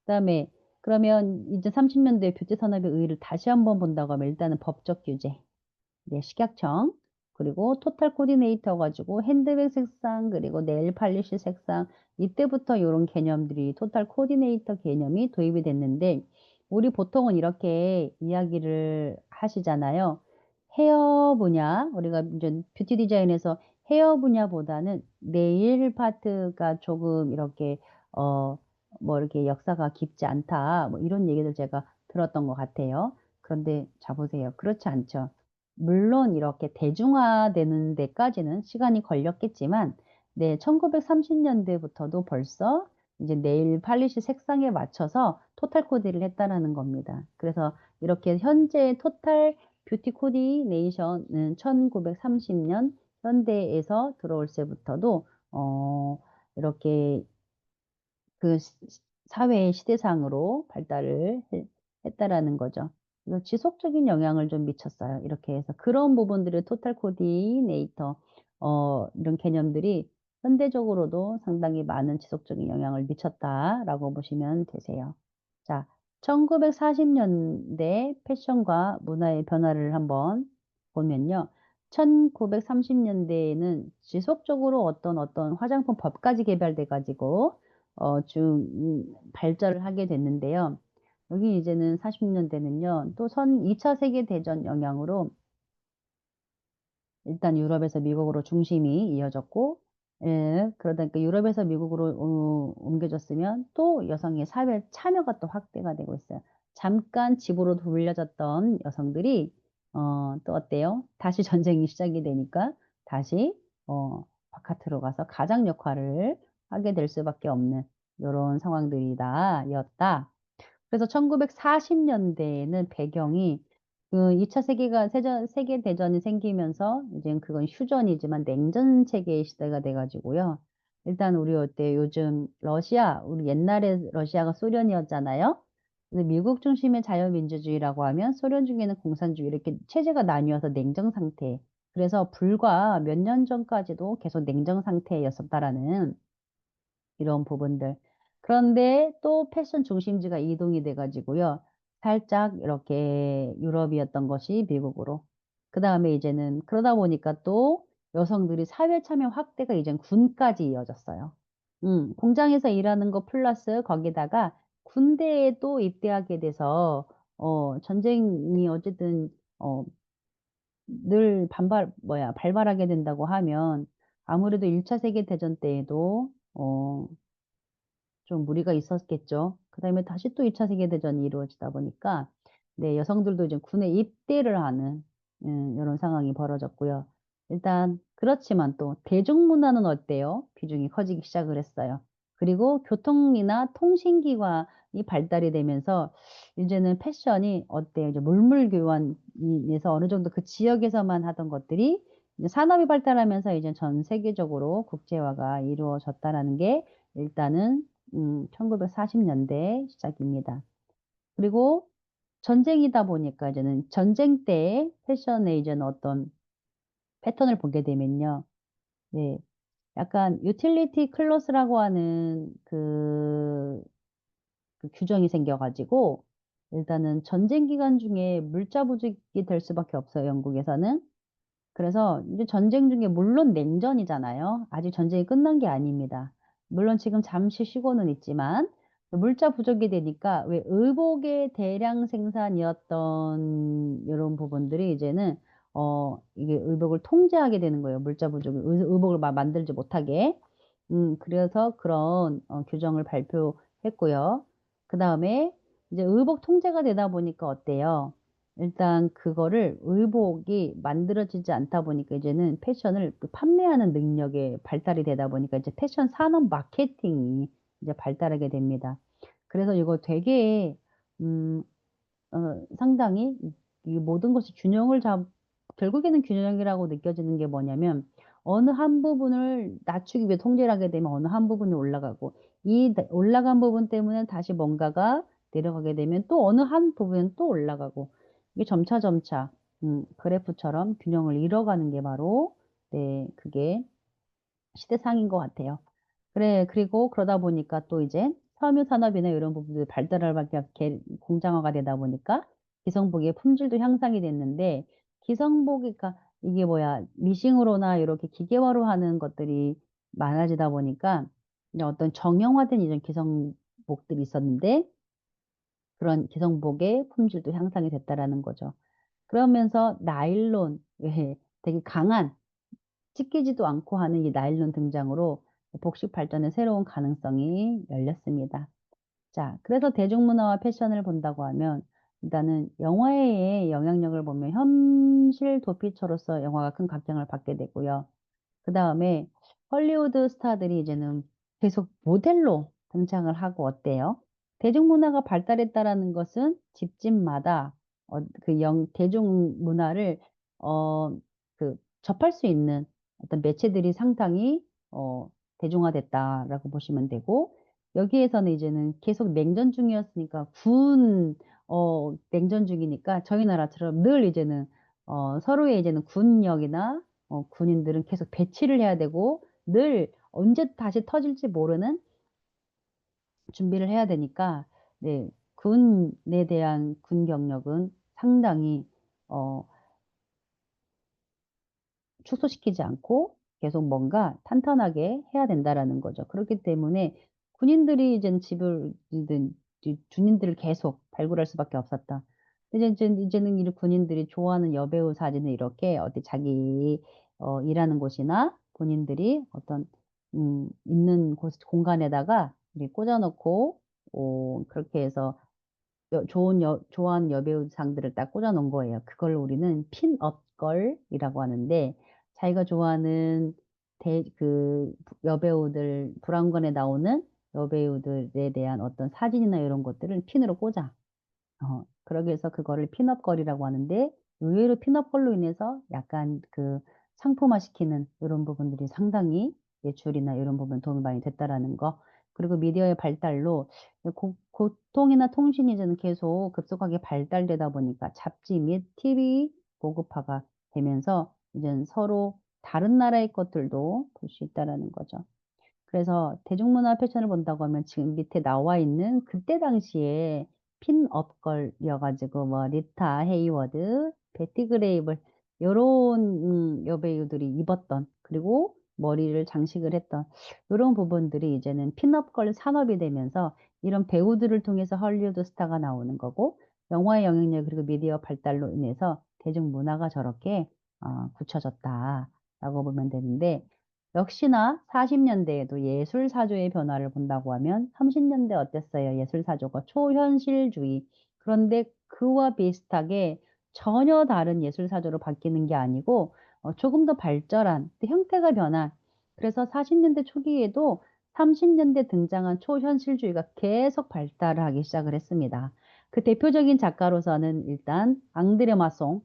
그다음에 그러면 이제 30 년대 뷰티 산업의 의의를 다시 한번 본다고 하면 일단은 법적 규제, 네, 식약청, 그리고 토탈 코디네이터 가지고 핸드백 색상 그리고 네일 팔리시 색상, 이때부터 요런 개념들이 토탈 코디네이터 개념이 도입이 됐는데 우리 보통은 이렇게 이야기를 하시잖아요. 헤어 분야, 우리가 인제 뷰티 디자인에서 헤어 분야보다는 네일 파트가 조금 이렇게 어 뭐 이렇게 "역사가 깊지 않다." 뭐 이런 얘기를 제가 들었던 것 같아요. 그런데 자 보세요. 그렇지 않죠. 물론 이렇게 대중화되는 데까지는 시간이 걸렸겠지만 네, 1930 년대부터도 벌써 이제 네일 팔리시 색상에 맞춰서 토탈 코디를 했다라는 겁니다. 그래서 이렇게 현재 토탈 뷰티 코디네이션은 1930년 현대에서 들어올 때부터도 이렇게 그 사회의 시대상으로 발달을 했다라는 거죠. 그래서 지속적인 영향을 좀 미쳤어요. 이렇게 해서 그런 부분들을 토탈 코디네이터 이런 개념들이 현대적으로도 상당히 많은 지속적인 영향을 미쳤다라고 보시면 되세요. 자, 1940 년대 패션과 문화의 변화를 한번 보면요. 1930 년대에는 지속적으로 어떤 화장품 법까지 개발돼 가지고 발전을 하게 됐는데요. 여기 이제는 40 년대는요. 또 2차 세계 대전 영향으로 일단 유럽에서 미국으로 중심이 이어졌고, 예, 그러다 보니까 유럽에서 미국으로 옮겨졌으면 또 여성의 사회 참여가 또 확대가 되고 있어요. 잠깐 집으로 돌려졌던 여성들이 또 어때요? 다시 전쟁이 시작이 되니까 다시 바깥으로 가서 가장 역할을 하게 될 수밖에 없는 요런 상황들이다 였다. 그래서 1940 년대에는 배경이 그 2차 세계 대전이 생기면서 이젠 그건 휴전이지만 냉전 체계의 시대가 돼 가지고요. 일단 우리 어때 요즘 러시아, 우리 옛날에 러시아가 소련이었잖아요. 근데 미국 중심의 자유민주주의라고 하면 소련 중에는 공산주의 이렇게 체제가 나뉘어서 냉전 상태. 그래서 불과 몇 년 전까지도 계속 냉전 상태였었다라는 이런 부분들. 그런데 또 패션 중심지가 이동이 돼 가지고요. 살짝 이렇게 유럽이었던 것이 미국으로. 그다음에 이제는 그러다 보니까 또 여성들이 사회 참여 확대가 이젠 군까지 이어졌어요. 공장에서 일하는 거 플러스 거기다가 군대에 또 입대하게 돼서 전쟁이 어쨌든 어 늘 발발하게 된다고 하면 아무래도 1차 세계 대전 때에도 좀 무리가 있었겠죠. 그다음에 다시 또 2차 세계 대전이 이루어지다 보니까 네, 여성들도 이제 군에 입대를 하는 요런 상황이 벌어졌고요. 일단 그렇지만 또 대중문화는 어때요? 비중이 커지기 시작을 했어요. 그리고 교통이나 통신기관이 발달이 되면서 이제는 패션이 어때요? 이제 물물교환에서 어느 정도 그 지역에서만 하던 것들이 이제 산업이 발달하면서 이제 전 세계적으로 국제화가 이루어졌다라는 게 일단은 1940 년대 시작입니다. 그리고 전쟁이다 보니까 이제는 전쟁 때의 패션의 이제는 어떤 패턴을 보게 되면요. 네. 약간 유틸리티 클로스라고 하는 그 규정이 생겨 가지고 일단은 전쟁 기간 중에 물자 부족이 될 수밖에 없어요, 영국에서는. 그래서 이제 전쟁 중에 물론 냉전이잖아요. 아직 전쟁이 끝난 게 아닙니다. 물론 지금 잠시 쉬고는 있지만 물자 부족이 되니까 왜 의복의 대량 생산이었던 요런 부분들이 이제는 이게 의복을 통제하게 되는 거예요, 물자 부족을 의복을 만들지 못하게. 그래서 그런 규정을 발표했고요. 그다음에 이제 의복 통제가 되다 보니까 어때요? 일단 그거를 의복이 만들어지지 않다 보니까 이제는 패션을 그 판매하는 능력에 발달이 되다 보니까 이제 패션 산업 마케팅이 이제 발달하게 됩니다. 그래서 이거 되게 음 상당히 이 모든 것이 균형을 잡 결국에는 균형이라고 느껴지는 게 뭐냐면 어느 한 부분을 낮추기 위해 통제를 하게 되면 어느 한 부분이 올라가고 이 올라간 부분 때문에 다시 뭔가가 내려가게 되면 또 어느 한 부분은 또 올라가고 이게 점차 그래프처럼 균형을 잃어가는 게 바로 네 그게 시대상인 것 같아요. 그리고 그러다 보니까 또 이제 섬유 산업이나 이런 부분들이 발달을 밖에 공장화가 되다 보니까 기성복의 품질도 향상이 됐는데 기성복이 그러니까 이게 뭐야 미싱으로나 이렇게 기계화로 하는 것들이 많아지다 보니까 이제 어떤 정형화된 이런 기성복들이 있었는데 그런 기성복의 품질도 향상이 됐다라는 거죠. 그러면서 나일론 예 되게 강한 찢기지도 않고 하는 이 나일론 등장으로 복식 발전의 새로운 가능성이 열렸습니다. 자, 그래서 대중문화와 패션을 본다고 하면 일단은 영화의 영향력을 보면 현실 도피처로서 영화가 큰 각광을 받게 되고요. 그다음에 헐리우드 스타들이 이제는 계속 모델로 등장을 하고 어때요? 대중문화가 발달했다라는 것은 집집마다 그 대중문화를 어 접할 수 있는 어떤 매체들이 상당히 대중화됐다라고 보시면 되고 여기에서는 이제는 계속 냉전 중이었으니까 냉전 중이니까 저희 나라처럼 늘 이제는 서로의 이제는 군역이나 군인들은 계속 배치를 해야 되고 늘 언제 다시 터질지 모르는 준비를 해야 되니까 네 군에 대한 군 경력은 상당히 어 축소시키지 않고 계속 뭔가 탄탄하게 해야 된다라는 거죠. 그렇기 때문에 군인들이 이제는 집을 군인들을 계속 발굴할 수밖에 없었다. 이제는 이 군인들이 좋아하는 여배우 사진을 이렇게 어디 자기 일하는 곳이나 본인들이 어떤 있는 곳 공간에다가 이렇게 꽂아 놓고 그렇게 해서 좋아하는 여배우상들을 딱 꽂아 놓은 거예요. 그걸 우리는 핀업 걸이라고 하는데 자기가 좋아하는 여배우들 브라운관에 나오는 여배우들에 대한 어떤 사진이나 이런 것들을 핀으로 꽂아. 그러기 위해서 그거를 핀업 걸이라고 하는데 의외로 핀업 걸로 인해서 약간 상품화시키는 요런 부분들이 상당히 매출이나 요런 부분에 도움이 많이 됐다라는 거. 그리고 미디어의 발달로 고통이나 통신이 이제는 계속 급속하게 발달되다 보니까 잡지 및 TV 보급화가 되면서 이제는 서로 다른 나라의 것들도 볼 수 있다라는 거죠. 그래서 대중문화 패션을 본다고 하면 지금 밑에 나와 있는 그때 당시에 핀업 걸이어 가지고 뭐 리타 헤이워드, 베티 그레이블 요런 여배우들이 입었던 그리고 머리를 장식을 했던 요런 부분들이 이제는 핀업 걸 산업이 되면서 이런 배우들을 통해서 헐리우드 스타가 나오는 거고 영화의 영향력 그리고 미디어 발달로 인해서 대중문화가 저렇게 굳혀졌다라고 보면 되는데 역시나 40 년대에도 예술 사조의 변화를 본다고 하면 30 년대 어땠어요? 예술 사조가 초현실주의. 그런데 그와 비슷하게 전혀 다른 예술 사조로 바뀌는 게 아니고 조금 더 발전한 형태가 변한 그래서 40 년대 초기에도 30 년대 등장한 초현실주의가 계속 발달을 하기 시작을 했습니다. 그 대표적인 작가로서는 일단 앙드레 마송,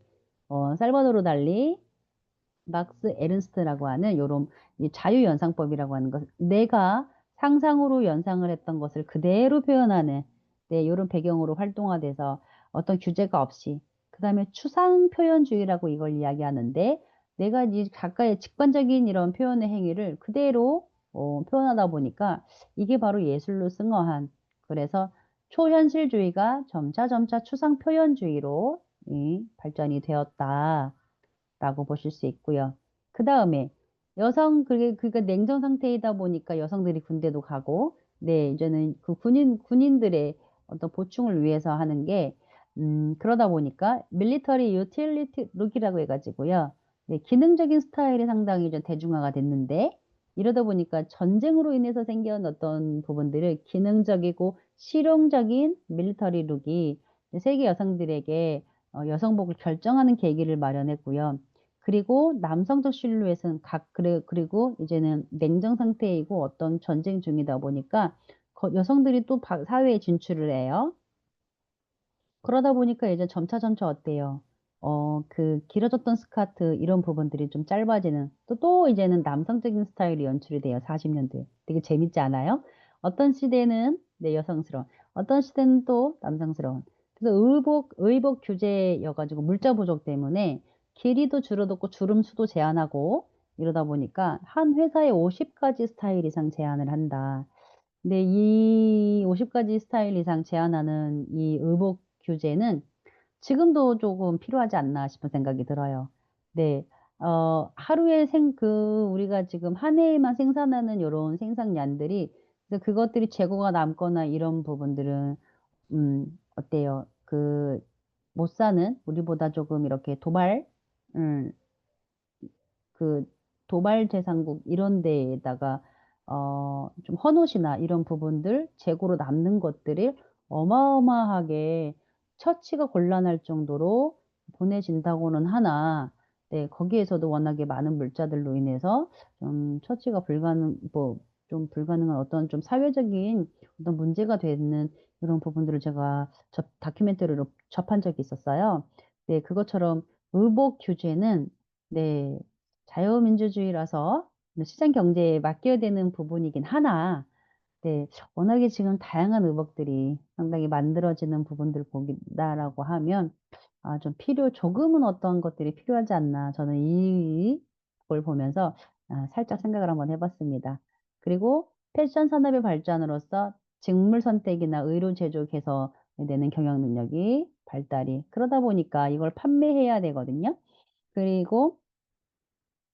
살바도르 달리, 막스 에른스트라고 하는 요런 이 자유연상법이라고 하는 것 내가 상상으로 연상을 했던 것을 그대로 표현하는 네 요런 배경으로 활동화돼서 어떤 규제가 없이 그다음에 추상 표현주의라고 이걸 이야기하는데 내가 이 작가의 직관적인 이런 표현의 행위를 그대로 표현하다 보니까 이게 바로 예술로 승화한 그래서 초현실주의가 점차 추상 표현주의로 발전이 되었다. 라고 보실 수 있고요. 그다음에 그러니까 냉전 상태이다 보니까 여성들이 군대도 가고 네 이제는 그 군인들의 어떤 보충을 위해서 하는 게 그러다 보니까 밀리터리 유틸리티 룩이라고 해 가지고요. 네 기능적인 스타일이 상당히 좀 대중화가 됐는데 이러다 보니까 전쟁으로 인해서 생긴 어떤 부분들을 기능적이고 실용적인 밀리터리 룩이 세계 여성들에게 여성복을 결정하는 계기를 마련했고요. 그리고 남성적 실루엣은 그리고 이제는 냉전 상태이고 어떤 전쟁 중이다 보니까 여성들이 또 사회에 진출을 해요. 그러다 보니까 이제 점차 어때요? 그 길어졌던 스커트 이런 부분들이 좀 짧아지는 또 이제는 남성적인 스타일이 연출이 돼요, 40 년대에. 되게 재밌지 않아요? 어떤 시대는 네 여성스러운, 어떤 시대는 또 남성스러운. 그래서 의복 규제여 가지고 물자 부족 때문에 길이도 줄어들고 주름수도 제한하고 이러다 보니까 한 회사에 50 가지 스타일 이상 제한을 한다. 근데 이 50 가지 스타일 이상 제한하는 이 의복 규제는 지금도 조금 필요하지 않나 싶은 생각이 들어요. 네. 하루에 우리가 지금 한 해에만 생산하는 요런 생산량들이 그래서 그것들이 재고가 남거나 이런 부분들은 어때요? 못 사는 우리보다 조금 이렇게 음 그 도발제상국 이런 데에다가 좀 헌옷이나 이런 부분들 재고로 남는 것들이 어마어마하게 처치가 곤란할 정도로 보내진다고는 하나 네 거기에서도 워낙에 많은 물자들로 인해서 좀 처치가 좀 불가능한 어떤 좀 사회적인 어떤 문제가 되는 이런 부분들을 제가 다큐멘터리로 접한 적이 있었어요. 네 그것처럼 의복 규제는 네 자유민주주의라서 시장 경제에 맡겨야 되는 부분이긴 하나 네 워낙에 지금 다양한 의복들이 상당히 만들어지는 부분들을 본다라고 하면 좀 조금은 어떤 것들이 필요하지 않나 저는 이걸 보면서 살짝 생각을 한번 해 봤습니다. 그리고 패션 산업의 발전으로써 직물 선택이나 의류 제조 개선에 되는 경영 능력이 발달이 그러다 보니까 이걸 판매해야 되거든요. 그리고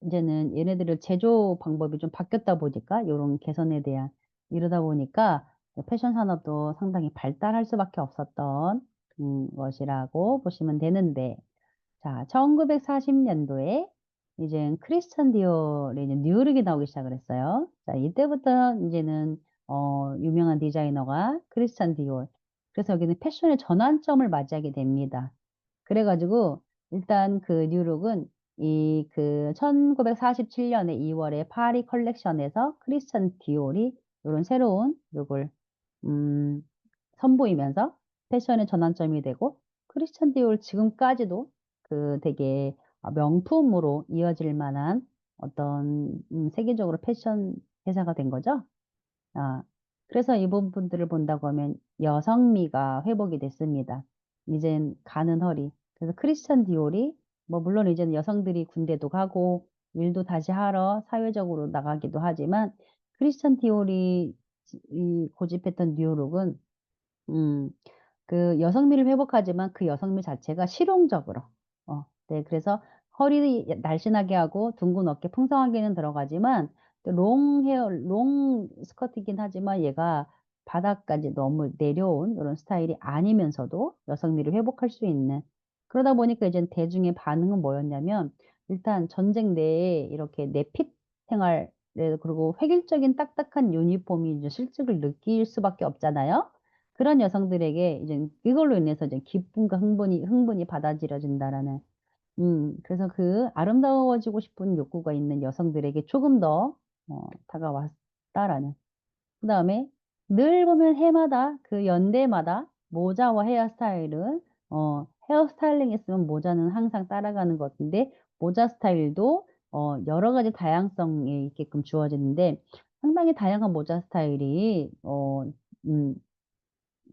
이제는 얘네들을 제조 방법이 좀 바뀌었다 보니까 요런 개선에 대한 이러다 보니까 패션 산업도 상당히 발달할 수밖에 없었던 것이라고 보시면 되는데 자 1940 년도에 이젠 크리스찬 디올의 이제 뉴룩이 나오기 시작을 했어요. 자 이때부터 인제는 유명한 디자이너가 크리스찬 디올. 그래서 여기는 패션의 전환점을 맞이하게 됩니다. 그래 가지고 일단 그 뉴룩은 1947 년에 2 월에 파리 컬렉션에서 크리스찬 디올이 요런 새로운 룩을 음 선보이면서 패션의 전환점이 되고 크리스찬 디올 지금까지도 되게 명품으로 이어질 만한 어떤 세계적으로 패션 회사가 된 거죠. 아 그래서 이 부분들을 본다고 하면 여성미가 회복이 됐습니다. 이젠 가는 허리. 그래서 크리스찬 디올이 뭐 물론 이제는 여성들이 군대도 가고 일도 다시 하러 사회적으로 나가기도 하지만 크리스찬 디올이 이 고집했던 뉴욕은 음 여성미를 회복하지만 그 여성미 자체가 실용적으로 네 그래서 허리 날씬하게 하고 둥근 어깨 풍성하게는 들어가지만 또 롱 스커트이긴 하지만 얘가 바닥까지 너무 내려온 요런 스타일이 아니면서도 여성미를 회복할 수 있는 그러다 보니까 이젠 대중의 반응은 뭐였냐면 일단 전쟁 내에 이렇게 내핏 생활 그리고 획일적인 딱딱한 유니폼이 이제 실직을 느낄 수밖에 없잖아요. 그런 여성들에게 이제 이걸로 인해서 이제 기쁨과 흥분이 받아들여진다라는 그래서 그 아름다워지고 싶은 욕구가 있는 여성들에게 조금 더 다가왔다라는. 그다음에 늘 보면 해마다 그 연대마다 모자와 헤어스타일은 헤어 스타일링 했으면 모자는 항상 따라가는 것인데 모자 스타일도 여러 가지 다양성이 있게끔 주어지는데 상당히 다양한 모자 스타일이 음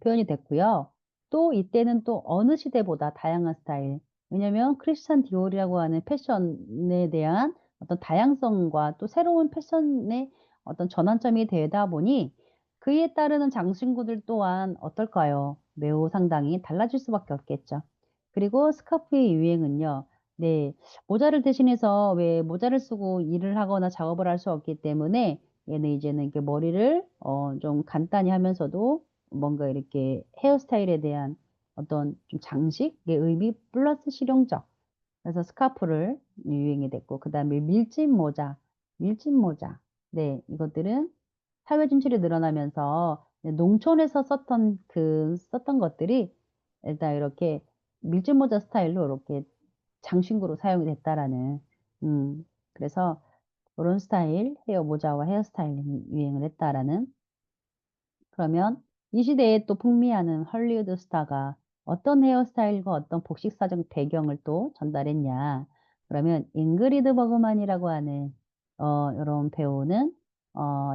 표현이 됐고요. 또 이때는 또 어느 시대보다 다양한 스타일 왜냐면 크리스찬 디올이라고 하는 패션에 대한 어떤 다양성과 또 새로운 패션의 어떤 전환점이 되다 보니 그에 따르는 장신구들 또한 어떨까요? 매우 상당히 달라질 수밖에 없겠죠. 그리고 스카프의 유행은요. 네. 모자를 대신해서 왜 모자를 쓰고 일을 하거나 작업을 할 수 없기 때문에 얘는 이제는 이렇게 머리를 좀 간단히 하면서도 뭔가 이렇게 헤어스타일에 대한 어떤 좀 장식의 의미 플러스 실용적. 그래서 스카프를 유행이 됐고 그다음에 밀짚 모자. 네. 이것들은 사회 진출이 늘어나면서 농촌에서 썼던 것들이 일단 이렇게 밀짚 모자 스타일로 이렇게 장신구로 사용이 됐다라는 그래서 고런 스타일 모자와 헤어스타일링이 유행을 했다라는 그러면 이 시대에 또 풍미하는 헐리우드 스타가 어떤 헤어스타일과 어떤 복식사적 배경을 또 전달했냐. 그러면 잉그리드 버그만이라고 하는 요런 배우는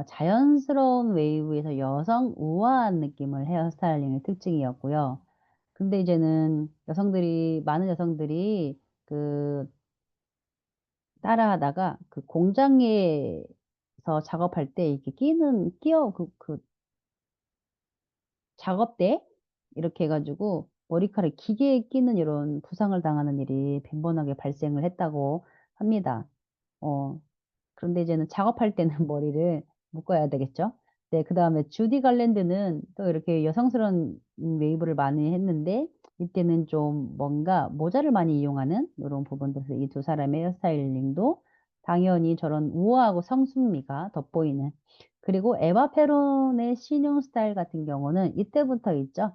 자연스러운 웨이브에서 여성 우아한 느낌을 헤어스타일링의 특징이었고요. 근데 이제는 많은 여성들이 그 따라하다가 그 공장에서 작업할 때 이렇게 작업대 이렇게 해 가지고 머리카락이 기계에 끼는 이런 부상을 당하는 일이 빈번하게 발생을 했다고 합니다. 어 그런데 이제는 작업할 때는 머리를 묶어야 되겠죠. 네, 그다음에 주디 갈랜드는 또 이렇게 여성스러운 웨이브를 많이 했는데 이때는 좀 뭔가 모자를 많이 이용하는 요런 부분들에서 이 두 사람의 헤어스타일링도 당연히 저런 우아하고 성숙미가 돋보이는. 그리고 에바 페론의 신용 스타일 같은 경우는 이때부터 있죠.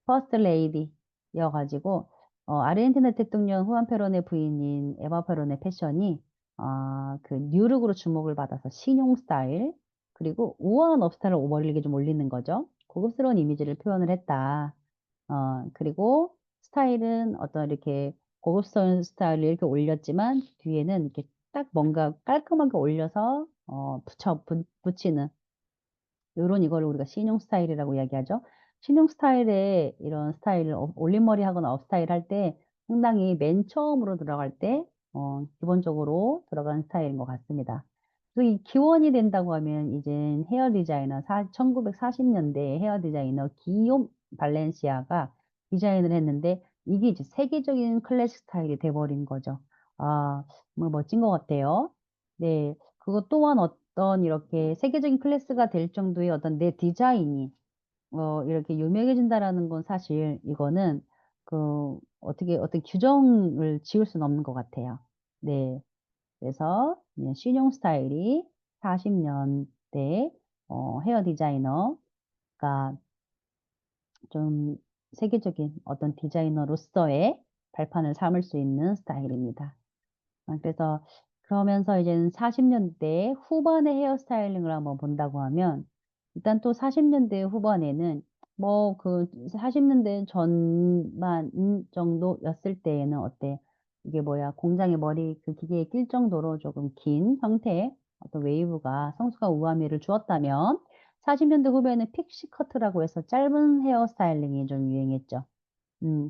퍼스트 레이디여 가지고 아르헨티나 대통령 후안 페론의 부인인 에바 페론의 패션이 그 뉴룩으로 주목을 받아서 신용 스타일, 그리고 우아한 업스타일을 머리를 좀 올리는 거죠. 고급스러운 이미지를 표현을 했다. 그리고 스타일은 어떤 이렇게 고급스러운 스타일을 이렇게 올렸지만 뒤에는 이렇게 딱 뭔가 깔끔하게 올려서 붙이는 요런 이거를 우리가 신용 스타일이라고 이야기하죠. 신용 스타일의 이런 스타일을 올림머리 하거나 업스타일 할 때 상당히 맨 처음으로 들어갈 때 기본적으로 들어가는 스타일인 것 같습니다. 그리고 이 기원이 된다고 하면 이젠 헤어 디자이너 1940 년대 헤어 디자이너 기욤 발렌시아가 디자인을 했는데 이게 이제 세계적인 클래식 스타일이 돼 버린 거죠. 아, 정말 멋진 것 같아요. 네. 그것 또한 어떤 이렇게 세계적인 클래스가 될 정도의 어떤 내 디자인이 이렇게 유명해진다라는 건 사실 이거는 어떻게 어떤 규정을 지을 수는 없는 것 같아요. 네. 그래서 신용 스타일이 40 년대 헤어 디자이너가 좀 세계적인 어떤 디자이너로서의 발판을 삼을 수 있는 스타일입니다. 그래서 그러면서 이제는 40 년대 후반의 헤어스타일링을 한번 본다고 하면 일단 또 40 년대 후반에는 뭐 40 년대 전반 정도였을 때에는 어때, 이게 뭐야, 공장에 머리 기계에 낄 정도로 조금 긴 형태의 어떤 웨이브가 성수가 우아미를 주었다면 40 년대 후반에는 픽시 커트라고 해서 짧은 헤어 스타일링이 좀 유행했죠.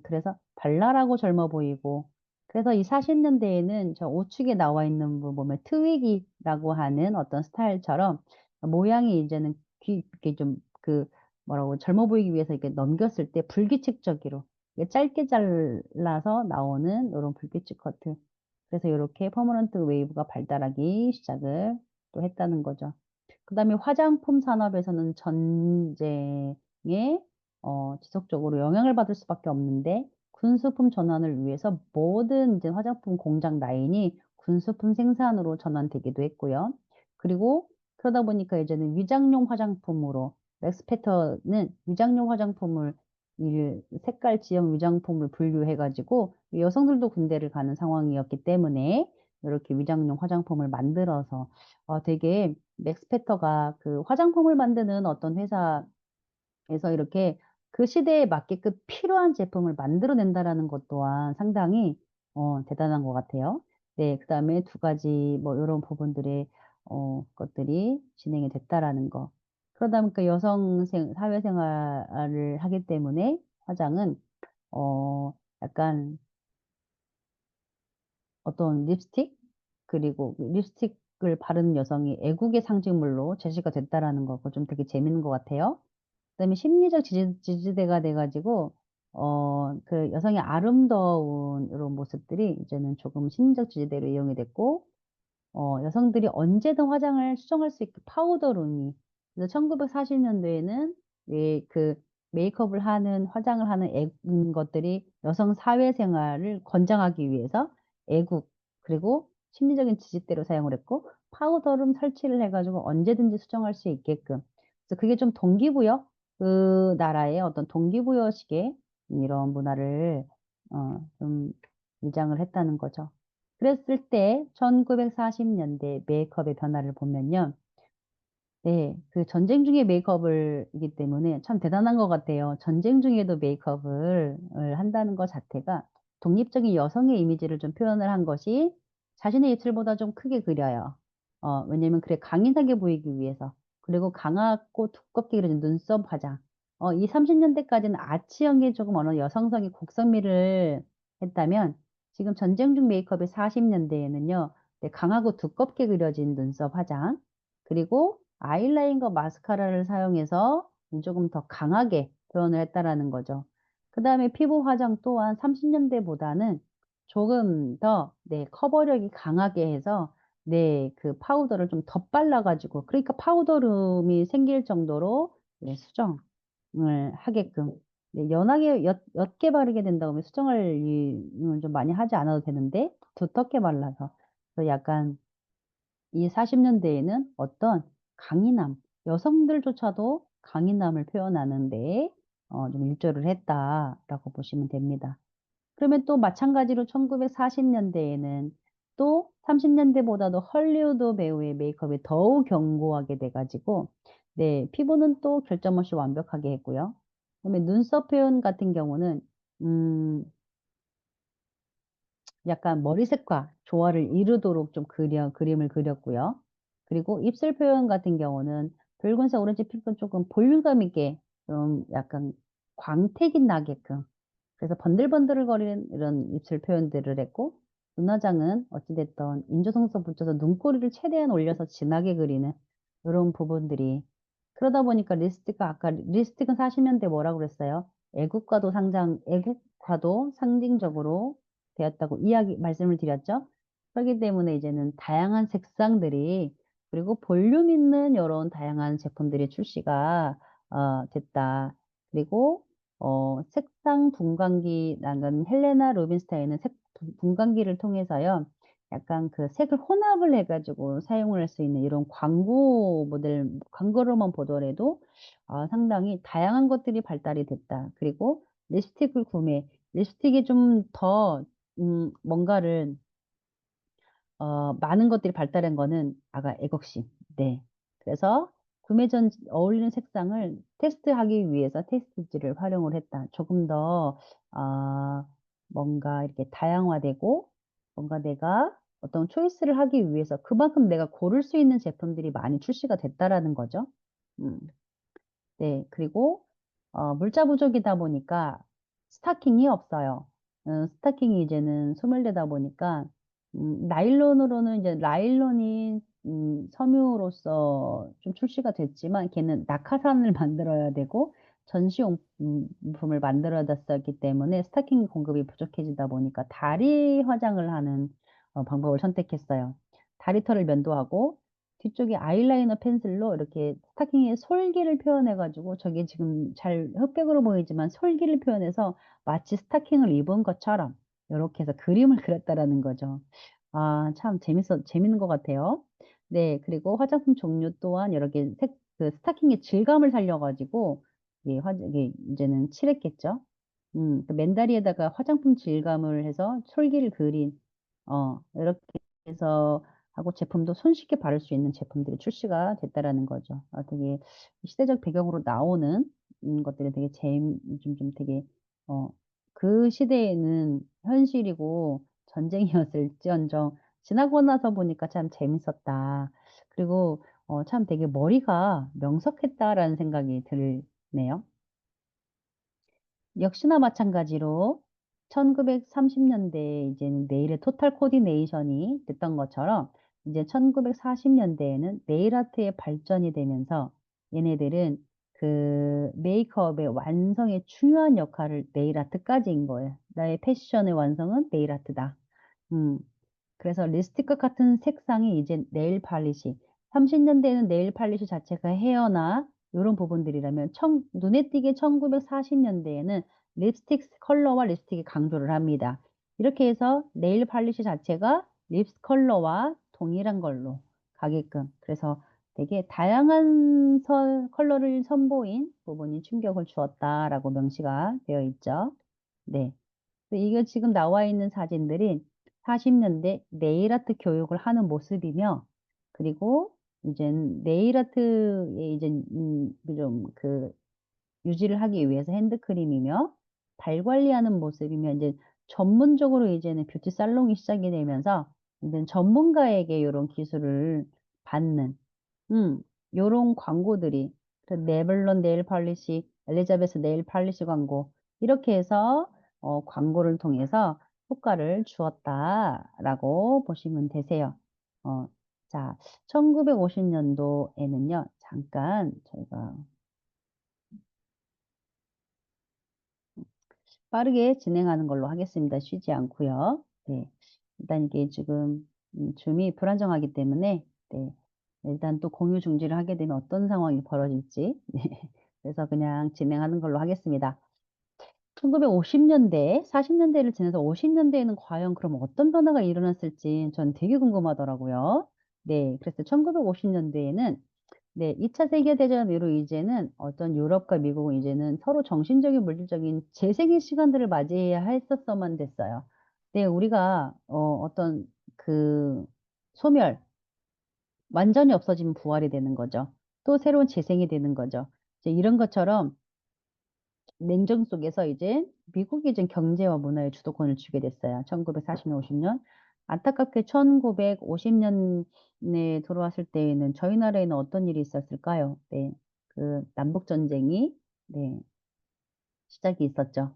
그래서 발랄하고 젊어 보이고, 그래서 이 40 년대에는 저 우측에 나와 있는 분 보면 트위기라고 하는 어떤 스타일처럼 모양이 이제는 이렇게 좀 뭐라고, 젊어 보이기 위해서 이렇게 넘겼을 때 불규칙적으로 이게 짧게 잘라서 나오는 요런 불규칙 커트. 그래서 요렇게 퍼머넌트 웨이브가 발달하기 시작을 또 했다는 거죠. 그다음에 화장품 산업에서는 전쟁에 지속적으로 영향을 받을 수밖에 없는데 군수품 전환을 위해서 모든 이제 화장품 공장 라인이 군수품 생산으로 전환되기도 했고요. 그리고 그러다 보니까 이제는 위장용 화장품으로 맥스패터는 위장용 화장품을 색깔 지역 위장품을 분류해 가지고 여성들도 군대를 가는 상황이었기 때문에 이렇게 위장용 화장품을 만들어서 되게 맥스패터가 그 화장품을 만드는 어떤 회사에서 이렇게 그 시대에 맞게끔 필요한 제품을 만들어낸다라는 것 또한 상당히 대단한 것 같아요. 네. 그다음에 두 가지 뭐 요런 부분들의 것들이 진행이 됐다라는 거. 그러다 보니까 사회생활을 하기 때문에 화장은 어떤 립스틱, 그리고 그 립스틱을 바르는 여성이 애국의 상징물로 제시가 됐다라는 거, 그거 좀 되게 재밌는 것 같아요. 그다음에 심리적 지지대가 돼 가지고 여성의 아름다운 요런 모습들이 이제는 조금 심리적 지지대로 이용이 됐고, 여성들이 언제든 화장을 수정할 수 있게 파우더룸이, 그래서 1940 년도에는 왜 메이크업을 하는, 화장을 하는 것들이 여성 사회생활을 권장하기 위해서 애국, 그리고 심리적인 지지대로 사용을 했고, 파우더룸 설치를 해 가지고 언제든지 수정할 수 있게끔. 그래서 그게 좀 동기부여, 그 나라의 어떤 동기부여식의 이런 문화를 좀 위장을 했다는 거죠. 그랬을 때 1940 년대 메이크업의 변화를 보면요. 네. 그 전쟁 중에 메이크업을 이기 때문에 참 대단한 것 같아요. 전쟁 중에도 메이크업을 한다는 것 자체가 독립적인 여성의 이미지를 좀 표현을 한 것이 자신의 입술보다 좀 크게 그려요. 왜냐면 그래 강인하게 보이기 위해서. 그리고 강하고 두껍게 그려진 눈썹 화장. 이 30년대까지는 아치형의 조금 어느 여성성의 곡선미를 했다면 지금 전쟁 중 메이크업의 40년대에는요. 네, 강하고 두껍게 그려진 눈썹 화장. 그리고 아이라인과 마스카라를 사용해서 조금 더 강하게 표현을 했다라는 거죠. 그 다음에 피부 화장 또한 30년대보다는 조금 더, 네, 커버력이 강하게 해서, 네, 그 파우더를 좀 덧발라가지고, 그러니까 파우더룸이 생길 정도로, 네, 수정을 하게끔, 네, 연하게, 옅게 바르게 된다고 하면 수정을 좀 많이 하지 않아도 되는데, 두텁게 발라서, 그 약간 이 40년대에는 어떤 강인함, 여성들조차도 강인함을 표현하는데 좀 일조를 했다라고 보시면 됩니다. 그러면 또 마찬가지로 1940년대에는 또 30년대보다도 헐리우드 배우의 메이크업이 더욱 견고하게 돼가지고 네, 피부는 또 결점 없이 완벽하게 했고요. 그다음에 눈썹 표현 같은 경우는 음, 약간 머리색과 조화를 이루도록 좀 그림을 그렸고요. 그리고 입술 표현 같은 경우는 붉은색, 오렌지 핑크 조금 볼륨감 있게 좀 약간 광택이 나게끔 그래서 번들번들거리는 이런 입술 표현들을 했고 눈화장은 어찌됐든 인조성소 붙여서 눈꼬리를 최대한 올려서 진하게 그리는 이런 부분들이 그러다 보니까 아까 립스틱은 40년대 뭐라고 그랬어요? 애국가도 상징적으로 되었다고 말씀을 드렸죠. 그렇기 때문에 이제는 다양한 색상들이 그리고 볼륨 있는 이런 다양한 제품들이 출시가 됐다. 그리고 색상 분광기 나는 헬레나 루빈스타인은 분광기를 통해서요. 약간 그 색을 혼합을 해가지고 사용을 할 수 있는 이런 광고로만 보더라도 상당히 다양한 것들이 발달이 됐다. 그리고 립스틱이 좀 더, 뭔가를 많은 것들이 발달한 거는 아까 애국심. 네. 그래서 구매 전 어울리는 색상을 테스트하기 위해서 테스트지를 활용을 했다. 조금 더, 뭔가 이렇게 다양화되고, 뭔가 내가 어떤 초이스를 하기 위해서 그만큼 내가 고를 수 있는 제품들이 많이 출시가 됐다라는 거죠. 음. 네, 그리고 물자 부족이다 보니까 스타킹이 없어요. 스타킹이 이제는 소멸되다 보니까 나일론으로는 이제 나일론이 섬유로서 좀 출시가 됐지만 걔는 낙하산을 만들어야 되고 전시용품을 만들어야 됐었기 때문에 스타킹 공급이 부족해지다 보니까 다리 화장을 하는 방법을 선택했어요. 다리털을 면도하고 뒤쪽에 아이라이너 펜슬로 이렇게 스타킹의 솔기를 표현해가지고 저게 지금 잘 흑백으로 보이지만 솔기를 표현해서 마치 스타킹을 입은 것처럼 이렇게 해서 그림을 그렸다라는 거죠. 참 재밌는 것 같아요. 네, 그리고 화장품 종류 또한 여러 개 그 스타킹의 질감을 살려가지고 이게 이제는 칠했겠죠. 그 맨다리에다가 화장품 질감을 해서 솔기를 그린 이렇게 해서 하고 제품도 손쉽게 바를 수 있는 제품들이 출시가 됐다라는 거죠. 되게 시대적 배경으로 나오는 것들이 되게 좀 되게 어, 그 시대에는 현실이고 전쟁이었을지언정 지나고 나서 보니까 참 재밌었다. 그리고 참 되게 머리가 명석했다라는 생각이 들네요. 역시나 마찬가지로 1930년대에 이제는 네일의 토탈 코디네이션이 됐던 것처럼 이제 1940년대에는 네일 아트의 발전이 되면서 얘네들은 그 메이크업의 완성에 중요한 역할을 네일 아트까지인 거예요. 나의 패션의 완성은 네일 아트다. 음, 그래서 립스틱 같은 색상이 이제 네일 팔리시. 30년대에는 네일 팔리시 자체가 헤어나 이런 부분들이라면 눈에 띄게 1940년대에는 립스틱 컬러와 립스틱이 강조를 합니다. 이렇게 해서 네일 팔리시 자체가 립스 컬러와 동일한 걸로 가게끔. 그래서 되게 다양한 컬러를 선보인 부분이 충격을 주었다라고 명시가 되어 있죠. 네. 이게 지금 나와 있는 사진들이 40년대 네일 아트 교육을 하는 모습이며, 그리고 이젠 네일 아트에 이제 좀 유지를 하기 위해서 핸드크림이며 발 관리하는 모습이며 인제 전문적으로 이제는 뷰티 살롱이 시작이 되면서 인젠 전문가에게 요런 기술을 받는 음 요런 광고들이 그 네블론 네일 폴리시, 엘리자베스 네일 폴리시 광고 이렇게 해서 광고를 통해서 효과를 주었다라고 보시면 되세요. 어 자 1950 년도에는요. 잠깐 저희가 빠르게 진행하는 걸로 하겠습니다. 쉬지 않고요. 네. 일단 이게 지금 줌이 불안정하기 때문에 네. 일단 또 공유 중지를 하게 되면 어떤 상황이 벌어질지 네. 그래서 그냥 진행하는 걸로 하겠습니다. 1950 년대, 40 년대를 지나서 50 년대에는 과연 그럼 어떤 변화가 일어났을지 전 되게 궁금하더라고요. 네. 그래서 1950 년대에는 네. 2차 세계대전 이후로 이제는 어떤 유럽과 미국은 이제는 서로 정신적인 물질적인 재생의 시간들을 맞이해야 했었어만 됐어요. 네. 우리가 어떤 그 소멸 완전히 없어지면 부활이 되는 거죠. 또 새로운 재생이 되는 거죠. 이제 이런 것처럼 냉전 속에서 이제 미국이 이제 경제와 문화의 주도권을 쥐게 됐어요. 1940 년, 50 년. 안타깝게 1950 년에 돌아왔을 때에는 저희 나라에는 어떤 일이 있었을까요? 네. 남북 전쟁이 네 시작이 있었죠.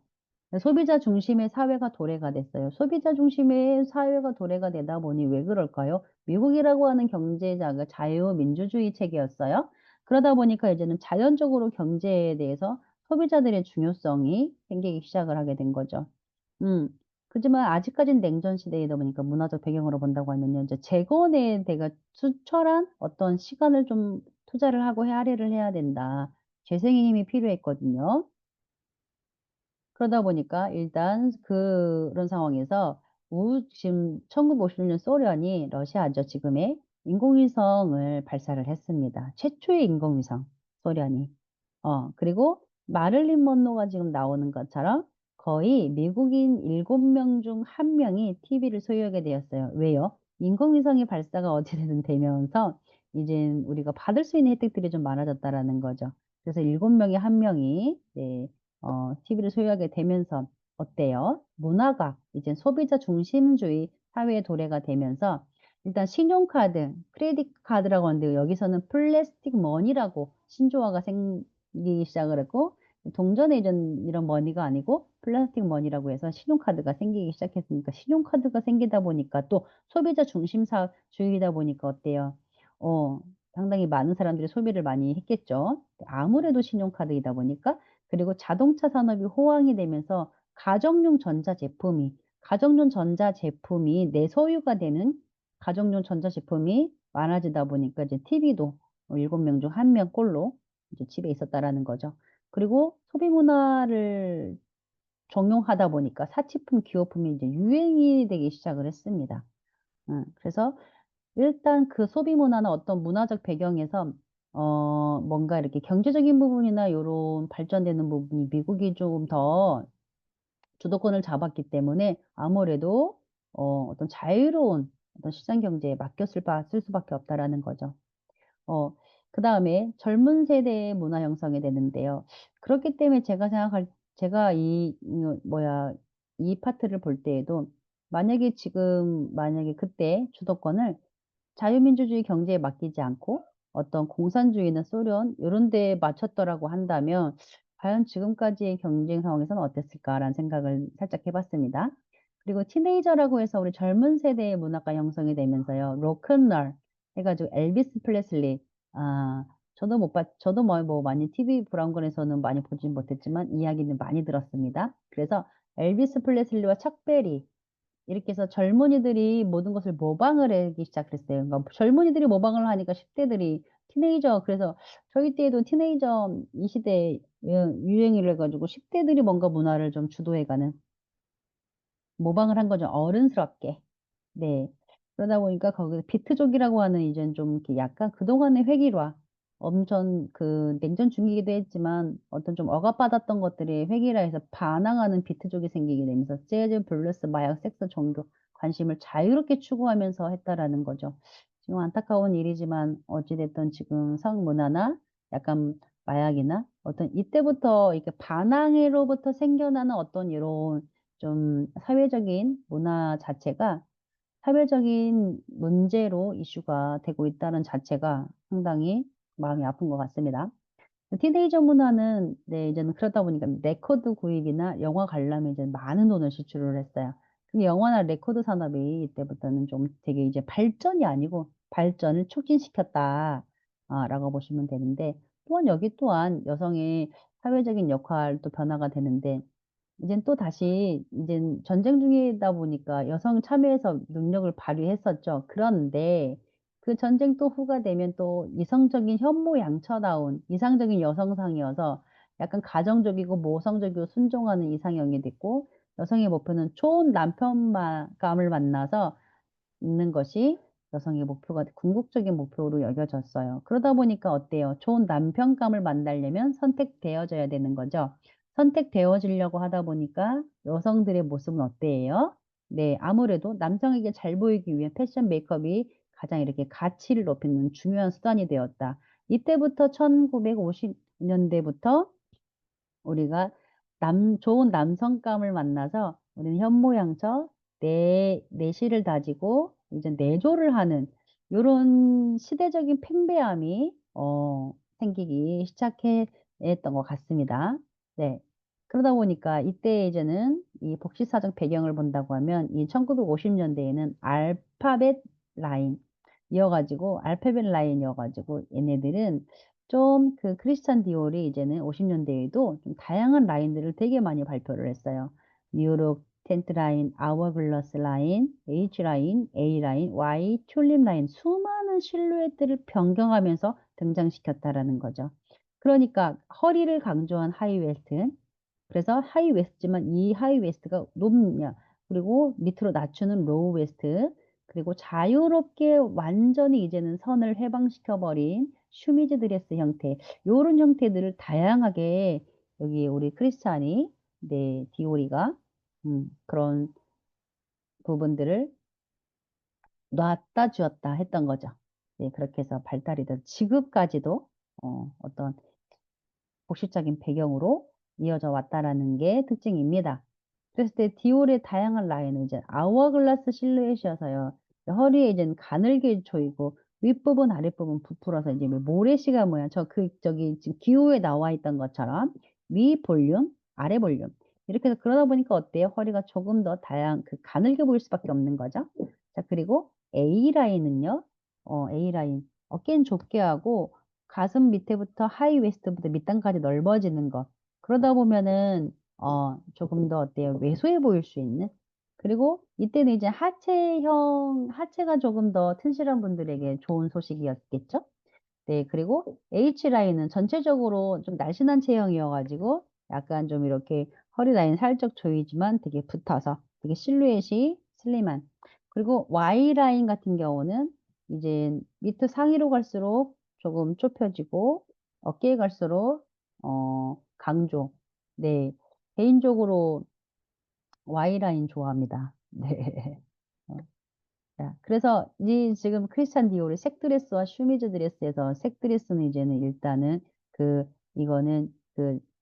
소비자 중심의 사회가 도래가 됐어요. 소비자 중심의 사회가 도래가 되다 보니 왜 그럴까요? 미국이라고 하는 경제자가 자유민주주의 체계였어요. 그러다 보니까 이제는 자연적으로 경제에 대해서 소비자들의 중요성이 생기기 시작을 하게 된 거죠. 음. 그지만 아직까지는 냉전 시대이다 보니까 문화적 배경으로 본다고 하면요. 이제 재건에 대가 투철한 어떤 시간을 좀 투자를 하고 할애를 해야 된다. 재생의 힘이 필요했거든요. 그러다 보니까 일단 그런 상황에서 지금 1950년 소련이 러시아죠 지금의 인공위성을 발사를 했습니다. 최초의 인공위성 소련이. 그리고 마릴린 먼로가 지금 나오는 것처럼 거의 미국인 7명 중 1 명이 TV를 소유하게 되었어요. 왜요? 인공위성의 발사가 어찌됐든 되면서 이젠 우리가 받을 수 있는 혜택들이 좀 많아졌다라는 거죠. 그래서 7 명에 1 명이 네 TV를 소유하게 되면서 어때요? 문화가 이제 소비자 중심주의 사회의 도래가 되면서 일단 신용카드, 크레딧 카드라고 하는데 여기서는 플라스틱 머니라고 신조어가 생기기 시작을 했고 동전에 이런 머니가 아니고 플라스틱 머니라고 해서 신용카드가 생기기 시작했으니까 신용카드가 생기다 보니까 또 소비자 중심사 주의이다 보니까 어때요? 어 상당히 많은 사람들이 소비를 많이 했겠죠. 아무래도 신용카드이다 보니까 그리고 자동차 산업이 호황이 되면서 가정용 내 소유가 되는 가정용 전자제품이 많아지다 보니까 이제 TV도 7명 중 1 명꼴로 이제 집에 있었다라는 거죠. 그리고 소비 문화를 적용하다 보니까 사치품, 기호품이 이제 유행이 되기 시작을 했습니다. 그래서 일단 그 소비 문화나 어떤 문화적 배경에서 뭔가 이렇게 경제적인 부분이나 요런 발전되는 부분이 미국이 좀 더 주도권을 잡았기 때문에 아무래도 어떤 자유로운 어떤 시장 경제에 맡겼을 쓸 수밖에 없다라는 거죠. 어 그다음에 젊은 세대의 문화 형성이 되는데요. 그렇기 때문에 제가 이 파트를 볼 때에도 만약에 그때 주도권을 자유민주주의 경제에 맡기지 않고 어떤 공산주의나 소련 요런 데에 맞췄더라고 한다면 '과연 지금까지의 경쟁 상황에서는 어땠을까.'라는 생각을 살짝 해 봤습니다. 그리고 티네이저라고 해서 우리 젊은 세대의 문화가 형성이 되면서요. 로큰롤 해 가지고 엘비스 프레슬리 저도 못 봤 저도 많이 TV 브라운관에서는 많이 보진 못했지만 이야기는 많이 들었습니다. 그래서 엘비스 프레슬리와 척 베리 이렇게 해서 젊은이들이 모든 것을 모방을 하기 시작했어요. 그러니까 젊은이들이 모방을 하니까 10 대들이 티네이저 그래서 저희 때에도 티네이저 이 시대에 유행을 해 가지고 10 대들이 뭔가 문화를 좀 주도해 가는 모방을 한 거죠, 어른스럽게. 네. 그러다 보니까 거기서 비트족이라고 하는 이제는 좀 이렇게 약간 그동안의 회귀와 엄청 냉전 중이기도 했지만 어떤 좀 억압받았던 것들이 회귀라 해서 반항하는 비트족이 생기게 되면서 재즈, 블루스, 마약, 섹스, 종교 관심을 자유롭게 추구하면서 했다라는 거죠. 지금 안타까운 일이지만 어찌 됐든 지금 성문화나 약간 마약이나 어떤 이때부터 이렇게 반항회로부터 생겨나는 어떤 요런 좀 사회적인 문화 자체가 사회적인 문제로 이슈가 되고 있다는 자체가 상당히 마음이 아픈 것 같습니다. 티네이저 문화는 네 이제는 그러다 보니까 레코드 구입이나 영화 관람에 이제 많은 돈을 지출을 했어요. 근데 영화나 레코드 산업이 이때부터는 좀 되게 이제 발전이 아니고 '발전을 촉진시켰다.' 라고 보시면 되는데, 또한 여기 또한 여성의 사회적인 역할도 변화가 되는데, 이젠 또다시 인젠 전쟁 중이다 보니까 여성 참여해서 능력을 발휘했었죠. 그런데 그 전쟁 후가 되면 또 이성적인 현모양처다운 이상적인 여성상이어서 약간 가정적이고 모성적이고 순종하는 이상형이 됐고, 여성의 목표는 좋은 남편만 감을 만나서 있는 것이 여성의 목표가 궁극적인 목표로 여겨졌어요. 그러다 보니까 어때요? 좋은 남편감을 만나려면 선택되어져야 되는 거죠. 선택되어지려고 하다 보니까 여성들의 모습은 어때요? 네, 아무래도 남성에게 잘 보이기 위해 패션 메이크업이 가장 이렇게 가치를 높이는 중요한 수단이 되었다. 이때부터 1950 년대부터 우리가 좋은 남성감을 만나서 우리는 현모양처 내실을 다지고 이제 내조를 하는 요런 시대적인 팽배함이 생기기 시작했던 것 같습니다. 네. 그러다 보니까 이때 이제는 이 복지사적 배경을 본다고 하면 이 1950 년대에는 알파벳 라인이어 가지고 얘네들은 좀 그 크리스찬 디올이 이제는 50 년대에도 좀 다양한 라인들을 되게 많이 발표를 했어요. 뉴욕 텐트 라인, 아워글라스 라인, H 라인, A 라인, Y 튤립 라인, 수많은 실루엣들을 변경하면서 등장시켰다라는 거죠. 그러니까 허리를 강조한 하이 웨스트, 그래서 하이 웨스트지만 이 하이 웨스트가 높냐, 그리고 밑으로 낮추는 로우 웨스트, 그리고 자유롭게 완전히 이제는 선을 해방시켜 버린 슈미즈 드레스 형태, 요런 형태들을 다양하게 여기 우리 크리스찬이 네 디오리가 그런 부분들을 놨다 주었다 했던 거죠. 네, 그렇게 해서 발달이 돼서 지금까지도 어떤 복실적인 배경으로 이어져 왔다라는 게 특징입니다. 그랬을 때 디올의 다양한 라인은 이제 아워글라스 실루엣이어서요. 허리에 이제는 가늘게 조이고 윗부분 아랫부분 부풀어서 이제 뭐 모래시계 모양 저기 지금 기호에 나와 있던 것처럼 위 볼륨, 아래 볼륨 이렇게 해서 그러다 보니까 어때요? 허리가 조금 더 가늘게 보일 수밖에 없는 거죠. 자, 그리고 A 라인은요. A 라인 어깨는 좁게 하고 가슴 밑에부터 하이 웨스트부터 밑단까지 넓어지는 것. 그러다 보면은 조금 더 어때요? 왜소해 보일 수 있는? 그리고 이때는 이제 하체가 조금 더 튼실한 분들에게 좋은 소식이었겠죠? 네, 그리고 H 라인은 전체적으로 좀 날씬한 체형이어 가지고 약간 좀 이렇게 허리 라인 살짝 조이지만 되게 붙어서 되게 실루엣이 슬림한. 그리고 Y 라인 같은 경우는 이제 밑에 상의로 갈수록 조금 좁혀지고 어깨에 갈수록 강조. 네. 개인적으로 Y 라인 좋아합니다. 네. 어. 자, 그래서 이 지금 크리스찬 디올의 색 드레스와 슈미즈 드레스에서 색 드레스는 이제는 일단은 이거는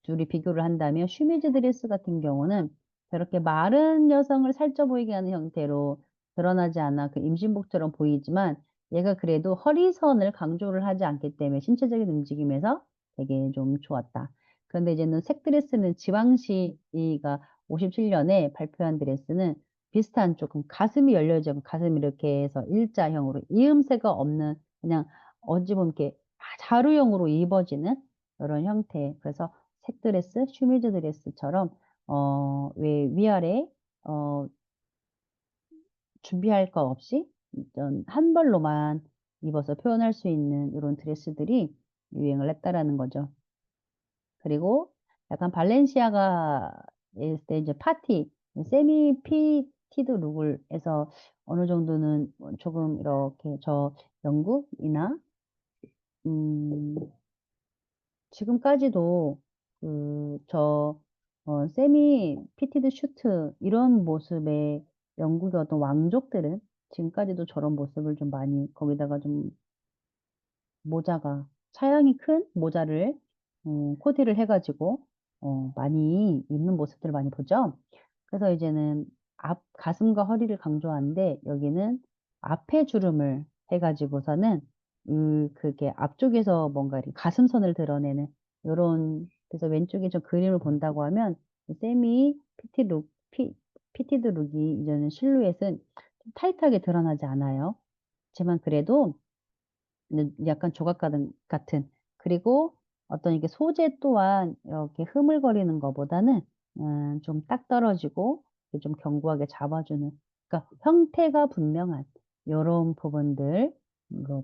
둘이 비교를 한다면 슈미즈 드레스 같은 경우는 저렇게 마른 여성을 살쪄 보이게 하는 형태로 드러나지 않아 임신복처럼 보이지만, 얘가 그래도 허리선을 강조를 하지 않기 때문에 신체적인 움직임에서 되게 좀 좋았다. 그런데 이제는 색 드레스는 지방시가 57 년에 발표한 드레스는 비슷한 조금 가슴이 열려져 가슴이 이렇게 해서 일자형으로 이음새가 없는 그냥 어찌 보면 이렇게 자루형으로 입어지는 요런 형태. 그래서 색 드레스, 슈미즈 드레스처럼 왜 위아래 어 준비할 거 없이 한 벌로만 입어서 표현할 수 있는 요런 드레스들이 유행을 했다라는 거죠. 그리고 약간 발렌시아가 있을 때 이제 파티 세미 피티드 룩을 해서 어느 정도는 조금 이렇게 영국이나 음 지금까지도 세미 피티드 슈트 이런 모습의 영국의 어떤 왕족들은 지금까지도 저런 모습을 좀 많이 거기다가 좀 모자가 차량이 큰 모자를 코디를 해 가지고 많이 입는 모습들을 많이 보죠. 그래서 이제는 앞 가슴과 허리를 강조하는데 여기는 앞에 주름을 해 가지고서는 그게 앞쪽에서 뭔가 이렇게 가슴선을 드러내는 요런, 그래서 왼쪽에 좀 그림을 본다고 하면 세미 피티드 룩이 이제는 실루엣은 좀 타이트하게 드러나지 않아요. 하지만 그래도 약간 조각 같은, 그리고 어떤 이게 소재 또한 이렇게 흐물거리는 거보다는 좀 딱 떨어지고 이렇게 좀 견고하게 잡아주는, 그러니까 형태가 분명한 요런 부분들로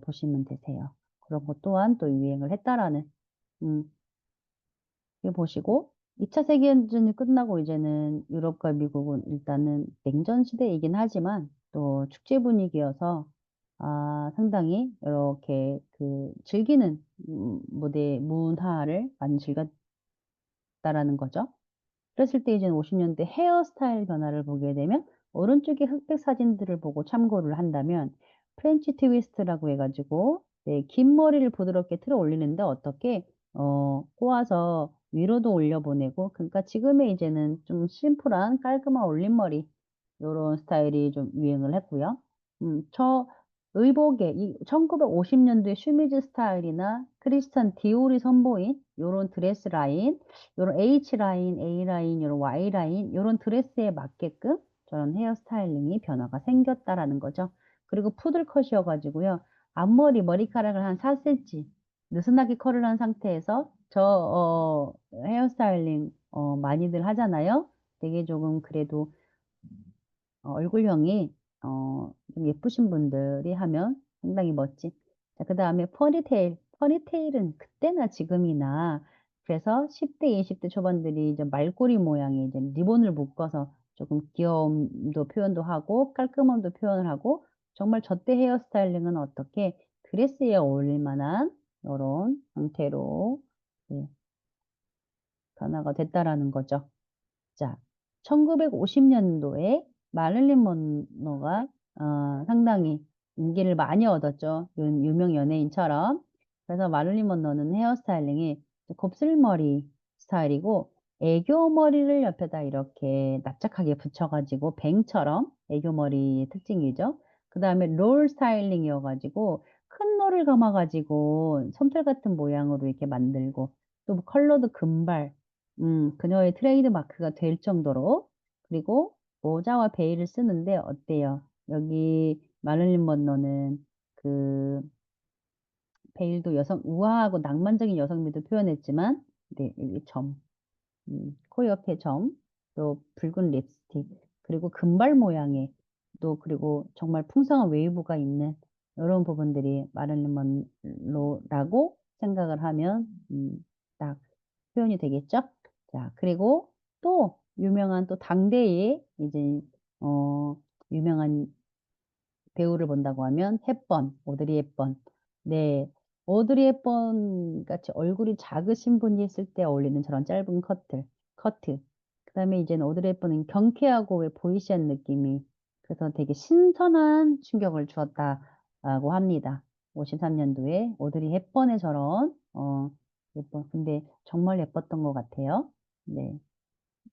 보시면 되세요. 그런 것 또한 또 유행을 했다라는 음 이거 보시고, 2차 세계대전이 끝나고 이제는 유럽과 미국은 일단은 냉전 시대이긴 하지만 또 축제 분위기여서 상당히 이렇게 즐기는 무대 문화를 많이 즐겼다라는 거죠. 그랬을 때 이제는 50 년대 헤어스타일 변화를 보게 되면 오른쪽에 흑백 사진들을 보고 참고를 한다면 프렌치 트위스트라고 해 가지고 긴 머리를 부드럽게 틀어 올리는데 어떻게 꼬아서 위로도 올려 보내고, 그러니까 지금의 이제는 좀 심플한 깔끔한 올림머리 요런 스타일이 좀 유행을 했고요. 저 의복에 이 1950 년도의 슈미즈 스타일이나 크리스찬 디올이 선보인 요런 드레스 라인, 요런 H 라인, A 라인, 요런 Y 라인 요런 드레스에 맞게끔 저런 헤어 스타일링이 변화가 생겼다라는 거죠. 그리고 푸들 컷이어 가지고요. 앞머리 머리카락을 한 4 센치 느슨하게 컬을 한 상태에서 헤어 스타일링 많이들 하잖아요. 되게 조금 그래도 얼굴형이 좀 예쁘신 분들이 하면 상당히 멋진. 자, 그다음에 퍼니테일. 퍼니테일은 그때나 지금이나, 그래서 10 대, 20대 초반들이 이제 말꼬리 모양의 이제 리본을 묶어서 조금 귀여움도 표현도 하고 깔끔함도 표현을 하고, 정말 저 때 헤어 스타일링은 어떻게 드레스에 어울릴 만한 요런 형태로 네 변화가 됐다라는 거죠. 자, 1950 년도에 마릴린 먼로가 상당히 인기를 많이 얻었죠. 유명 연예인처럼. 그래서 마릴린 먼로는 헤어 스타일링이 곱슬머리 스타일이고, 애교 머리를 옆에다 이렇게 납작하게 붙여 가지고 뱅처럼, 애교 머리의 특징이죠. 그다음에 롤 스타일링이어 가지고 큰 롤을 감아 가지고 솜털 같은 모양으로 이렇게 만들고, 또 컬러도 금발, 그녀의 트레이드 마크가 될 정도로. 그리고 모자와 베일을 쓰는데 어때요? 여기 마릴린 먼로는 그 베일도 여성 우아하고 낭만적인 여성미도 표현했지만, 네, 여기 코 옆에 점, 또 붉은 립스틱, 그리고 금발 모양의, 또 그리고 정말 풍성한 웨이브가 있는 요런 부분들이 마릴린 먼로라고 생각을 하면 딱 표현이 되겠죠? 자, 그리고 또 유명한 또 당대의 이제 유명한 배우를 본다고 하면 오드리 헵번. 네. 오드리 헵번 같이 얼굴이 작으신 분이 했을 때 어울리는 저런 짧은 커트. 그다음에 이제는 오드리 헵번은 경쾌하고 왜 보이시한 느낌이, 그래서 되게 신선한 충격을 주었다라고 합니다. 53 년도에 오드리 헵번의 저런 근데 정말 예뻤던 것 같아요. 네.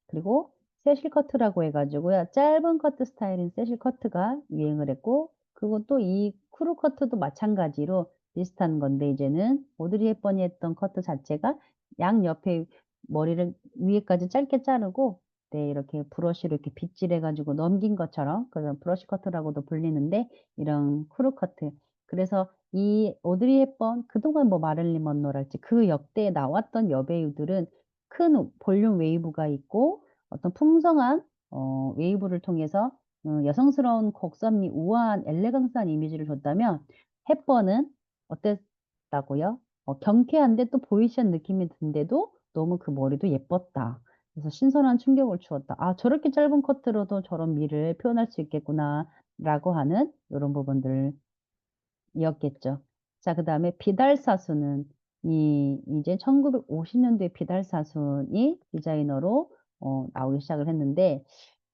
그리고 세실 커트라고 해 가지고요. 짧은 커트 스타일인 세실 커트가 유행을 했고, 그리고 또 이 크루 커트도 마찬가지로 비슷한 건데, 이제는 오드리 헵번이 했던 커트 자체가 양옆에 머리를 위에까지 짧게 자르고 이렇게 브러쉬로 이렇게 빗질해 가지고 넘긴 것처럼, 그래서 브러쉬 커트라고도 불리는데 이런 크루 커트. 그래서 이 오드리 헵번, 그동안 뭐 마릴린 먼로랄지 그 역대에 나왔던 여배우들은 큰 볼륨 웨이브가 있고 어떤 풍성한 웨이브를 통해서 여성스러운 곡선미, 우아한 엘레강스한 이미지를 줬다면, 헵번은 어땠다고요? 경쾌한데 또 보이시한 느낌이 든데도 너무 그 머리도 예뻤다. 그래서 신선한 충격을 주었다. '아, 저렇게 짧은 커트로도 저런 미를 표현할 수 있겠구나.'라고 하는 요런 부분들 이었겠죠. 자, 그다음에 비달 사수는 이제 1950 년도에 비달 사순이 디자이너로 나오기 시작을 했는데,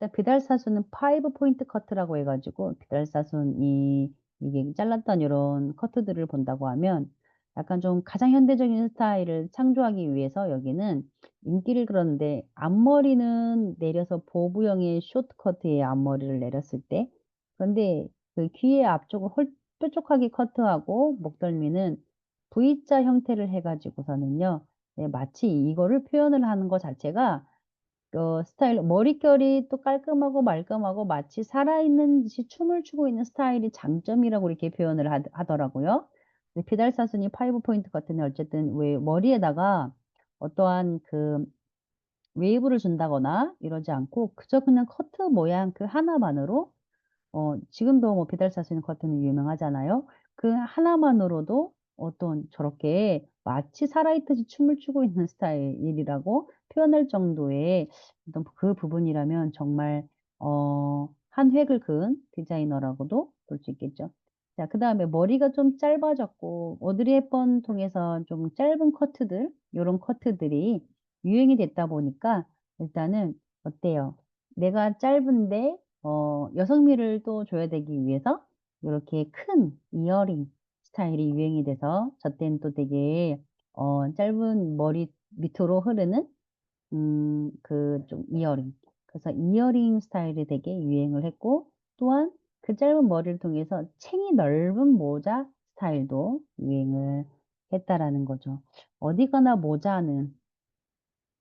일단 비달사순은 5 포인트 커트라고 해 가지고 비달사순이 이게 잘랐던 요런 커트들을 본다고 하면 약간 좀 가장 현대적인 스타일을 창조하기 위해서 여기는 인기를 끌었는데, 앞머리는 내려서 보부형의 쇼트 커트의 앞머리를 내렸을 때, 그런데 그 귀의 앞쪽을 뾰족하게 커트하고 목덜미는 V자 형태를 해 가지고서는요. 네, 마치 이거를 표현을 하는 거 자체가 스타일, 머릿결이 또 깔끔하고 말끔하고 마치 살아있는 듯이 춤을 추고 있는 스타일이 장점이라고 이렇게 표현을 하더라고요. 근데 비달사순이 5 포인트 커트는 어쨌든 왜 머리에다가 어떠한 그 웨이브를 준다거나 이러지 않고 그저 그냥 커트 모양 그 하나만으로, 지금도 뭐 비달사스는 커트는 유명하잖아요. 그 하나만으로도 어떤 저렇게 마치 살아있듯이 춤을 추고 있는 스타일이라고 표현할 정도의 어떤 그 부분이라면 정말 한 획을 그은 디자이너라고도 볼 수 있겠죠. 자, 그다음에 머리가 좀 짧아졌고 오드리 헵번 통해서 좀 짧은 커트들, 요런 커트들이 유행이 됐다 보니까 일단은 어때요? 내가 짧은데 여성미를 또 줘야 되기 위해서 요렇게 큰 이어링 스타일이 유행이 돼서 저 때는 또 되게 짧은 머리 밑으로 흐르는 그 좀 이어링. 그래서 이어링 스타일이 되게 유행을 했고, 또한 그 짧은 머리를 통해서 챙이 넓은 모자 스타일도 유행을 했다라는 거죠. 어디 가나 모자는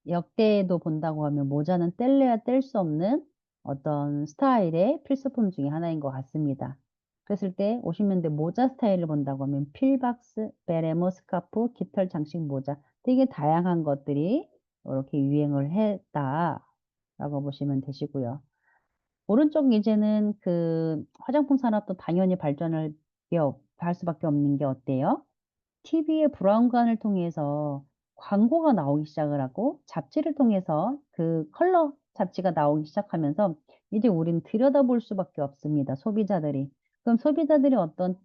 역대에도 본다고 하면 모자는 뗄래야 뗄 수 없는 어떤 스타일의 필수품 중에 하나인 것 같습니다. 그랬을 때 50년대 모자 스타일을 본다고 하면 필박스, 베레모, 스카프, 깃털 장식 모자, 되게 다양한 것들이 이렇게 유행을 했다라고 보시면 되시고요. 오른쪽 이제는 그 화장품 산업도 당연히 발전을 할 수밖에 없는 게 어때요? TV의 브라운관을 통해서 광고가 나오기 시작을 하고 잡지를 통해서 그 컬러 잡지가 나오기 시작하면서 이제 우리는 들여다볼 수밖에 없습니다, 소비자들이. 그럼 소비자들이 어떤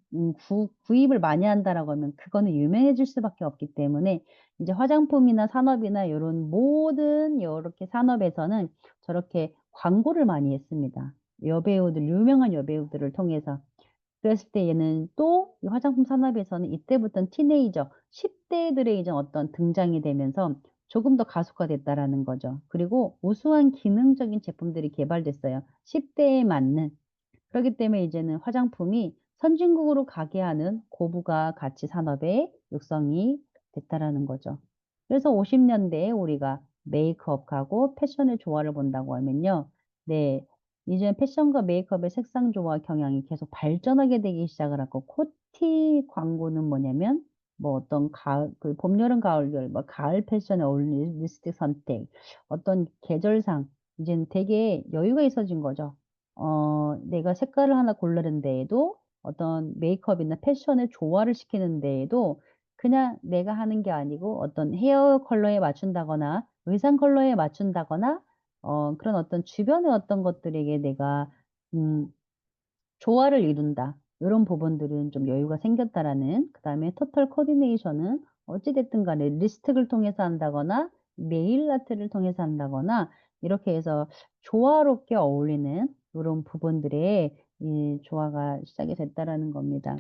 구입을 많이 한다라고 하면 그거는 유명해질 수밖에 없기 때문에 이제 화장품이나 산업이나 요런 모든 요렇게 산업에서는 저렇게 광고를 많이 했습니다. 여배우들, 유명한 여배우들을 통해서. 그랬을 때 얘는 또 이 화장품 산업에서는 이때부터는 티네이저, 10 대들의 이제 어떤 등장이 되면서 조금 더 가속화됐다라는 거죠. 그리고 우수한 기능적인 제품들이 개발됐어요, 10 대에 맞는. 그렇기 때문에 이제는 화장품이 선진국으로 가게 하는 고부가 가치 산업의 육성이 됐다라는 거죠. 그래서 50년대에 우리가 메이크업하고 패션의 조화를 본다고 하면요. 네. 이제 패션과 메이크업의 색상 조화 경향이 계속 발전하게 되기 시작을 하고, 코티 광고는 뭐냐면 뭐 어떤 가을, 그 봄, 여름, 가을, 겨울, 뭐 가을 패션에 어울리는 립스틱 선택, 어떤 계절상 이제는 되게 여유가 있어진 거죠. 내가 색깔을 하나 고르는 데에도 어떤 메이크업이나 패션의 조화를 시키는 데에도 그냥 내가 하는 게 아니고 어떤 헤어 컬러에 맞춘다거나 의상 컬러에 맞춘다거나 그런 어떤 주변의 어떤 것들에게 내가 음 조화를 이룬다, 요런 부분들은 좀 여유가 생겼다라는. 그다음에 토탈 코디네이션은 어찌 됐든 간에 립스틱을 통해서 한다거나 네일 아트를 통해서 한다거나 이렇게 해서 조화롭게 어울리는 요런 부분들의 이 조화가 시작이 됐다라는 겁니다.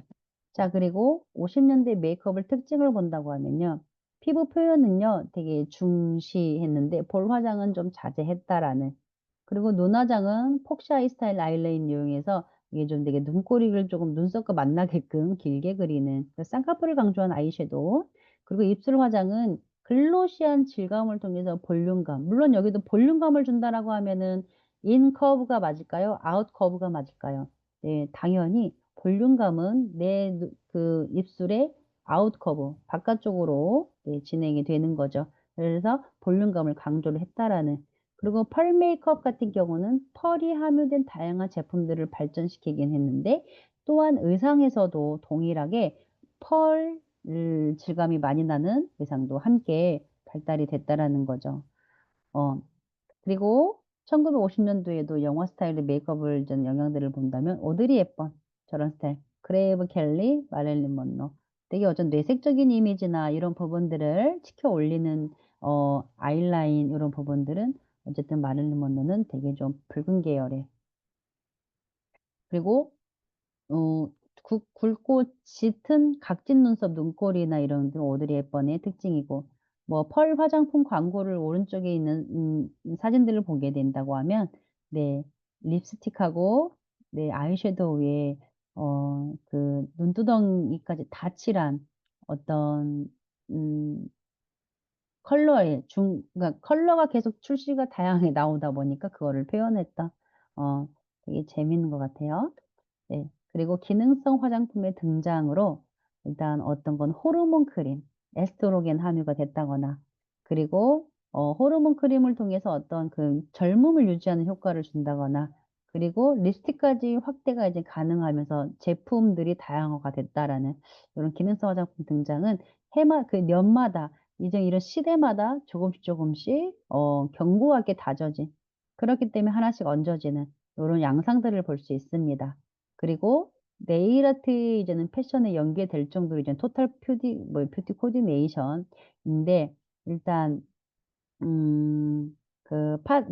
자, 그리고 50년대 메이크업을 특징을 본다고 하면요. 피부 표현은요, 되게 중시했는데 볼 화장은 좀 자제했다라는. 그리고 눈 화장은 폭시 아이 스타일 아이라인 이용해서 이게 좀 되게 눈꼬리를 조금 눈썹과 만나게끔 길게 그리는 그 쌍꺼풀을 강조한 아이섀도우. 그리고 입술 화장은 글로시한 질감을 통해서 볼륨감. 물론 여기도 볼륨감을 준다라고 하면은 인 커브가 맞을까요? 아웃 커브가 맞을까요? 네, 당연히 볼륨감은 내 그 입술의 아웃 커브, 바깥쪽으로 네, 진행이 되는 거죠. 그래서 볼륨감을 강조를 했다라는. 그리고 펄 메이크업 같은 경우는 펄이 함유된 다양한 제품들을 발전시키긴 했는데, 또한 의상에서도 동일하게 펄 질감이 많이 나는 의상도 함께 발달이 됐다라는 거죠. 어. 그리고 1950년도에도 영화 스타일의 메이크업을 준 영향들을 본다면 오드리 헵번 저런 스타일, 그레이브 켈리, 마릴린 먼로, 되게 어떤 뇌색적인 이미지나 이런 부분들을 치켜 올리는 아이라인, 이런 부분들은 어쨌든 마릴린 먼로는 되게 좀 붉은 계열의. 그리고 굵고 짙은 각진 눈썹 눈꼬리나 이런 오드리 헵번의 특징이고, 뭐 펄 화장품 광고를 오른쪽에 있는 사진들을 보게 된다고 하면, 네, 립스틱하고, 네, 아이섀도우 위에 그 눈두덩이까지 다 칠한 어떤 음 컬러의 그러니까 컬러가 계속 출시가 다양하게 나오다 보니까 그거를 표현했다. 어 되게 재밌는 것 같아요. 네. 그리고 기능성 화장품의 등장으로 일단 어떤 건 호르몬 크림, 에스트로겐 함유가 됐다거나, 그리고 호르몬 크림을 통해서 어떤 그 젊음을 유지하는 효과를 준다거나, 그리고 립스틱까지 확대가 이제 가능하면서 제품들이 다양화가 됐다라는 이런 기능성 화장품 등장은 그 년마다 이제 이런 시대마다 조금씩 조금씩 견고하게 다져진, 그렇기 때문에 하나씩 얹어지는 요런 양상들을 볼 수 있습니다. 그리고 네일 아트 이제는 패션에 연계될 정도로 이제 토탈 뷰티 코디네이션인데, 일단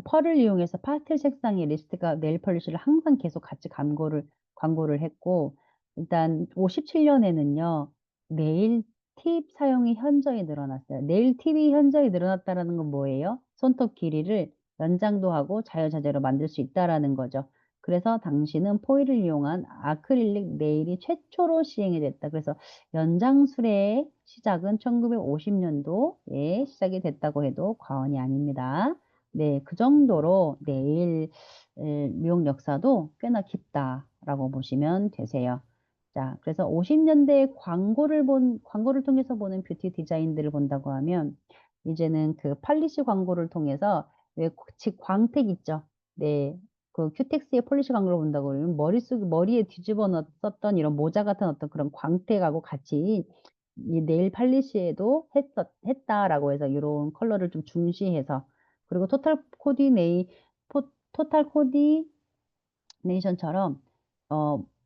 펄을 이용해서 파스텔 색상의 립스틱과 네일 폴리시를 항상 계속 같이 광고를 했고, 일단 57년에는요, 네일 팁 사용이 현저히 늘어났어요. 네일 팁이 현저히 늘어났다라는 건 뭐예요? 손톱 길이를 연장도 하고 자유자재로 만들 수 있다라는 거죠. 그래서 당시는 포일을 이용한 아크릴릭 네일이 최초로 시행이 됐다. 그래서 연장술의 시작은 1950년도에 시작이 됐다고 해도 과언이 아닙니다. 네, 그 정도로 네일 미용 역사도 꽤나 깊다라고 보시면 되세요. 자, 그래서 50년대 광고를 통해서 보는 뷰티 디자인들을 본다고 하면, 이제는 그 팔리시 광고를 통해서, 왜 광택 있죠? 네. 그 큐텍스의 폴리시 광고를 본다고 그러면 머리에 뒤집어 썼던 이런 모자 같은 어떤 그런 광택하고 같이 이 네일 팔리시에도 했다라고 해서 이런 컬러를 좀 중시해서, 그리고 토탈 코디네이션처럼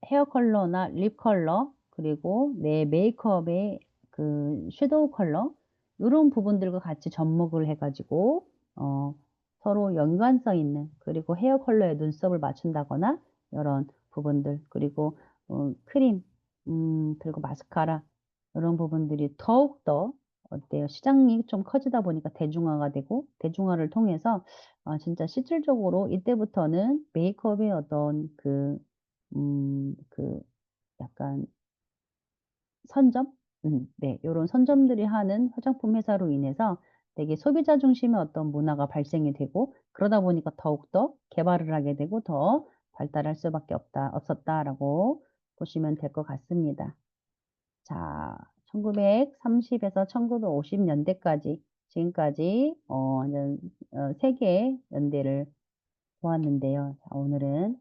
헤어 컬러나 립 컬러, 그리고 내 메이크업의 그 섀도우 컬러, 요런 부분들과 같이 접목을 해 가지고 서로 연관성 있는, 그리고 헤어 컬러에 눈썹을 맞춘다거나 요런 부분들, 그리고 크림, 그리고 마스카라, 요런 부분들이 더욱더 어때요? 시장이 좀 커지다 보니까 대중화가 되고, 대중화를 통해서 진짜 실질적으로 이때부터는 메이크업의 어떤 그 약간 선점? 네. 요런 선점들이 하는 화장품 회사로 인해서 되게 소비자 중심의 어떤 문화가 발생이 되고, 그러다 보니까 더욱더 개발을 하게 되고 더 발달할 수밖에 없었다라고 보시면 될 것 같습니다. 자, 1930에서 1950 년대까지 지금까지 완전 세계 연대를 보았는데요. 자, 오늘은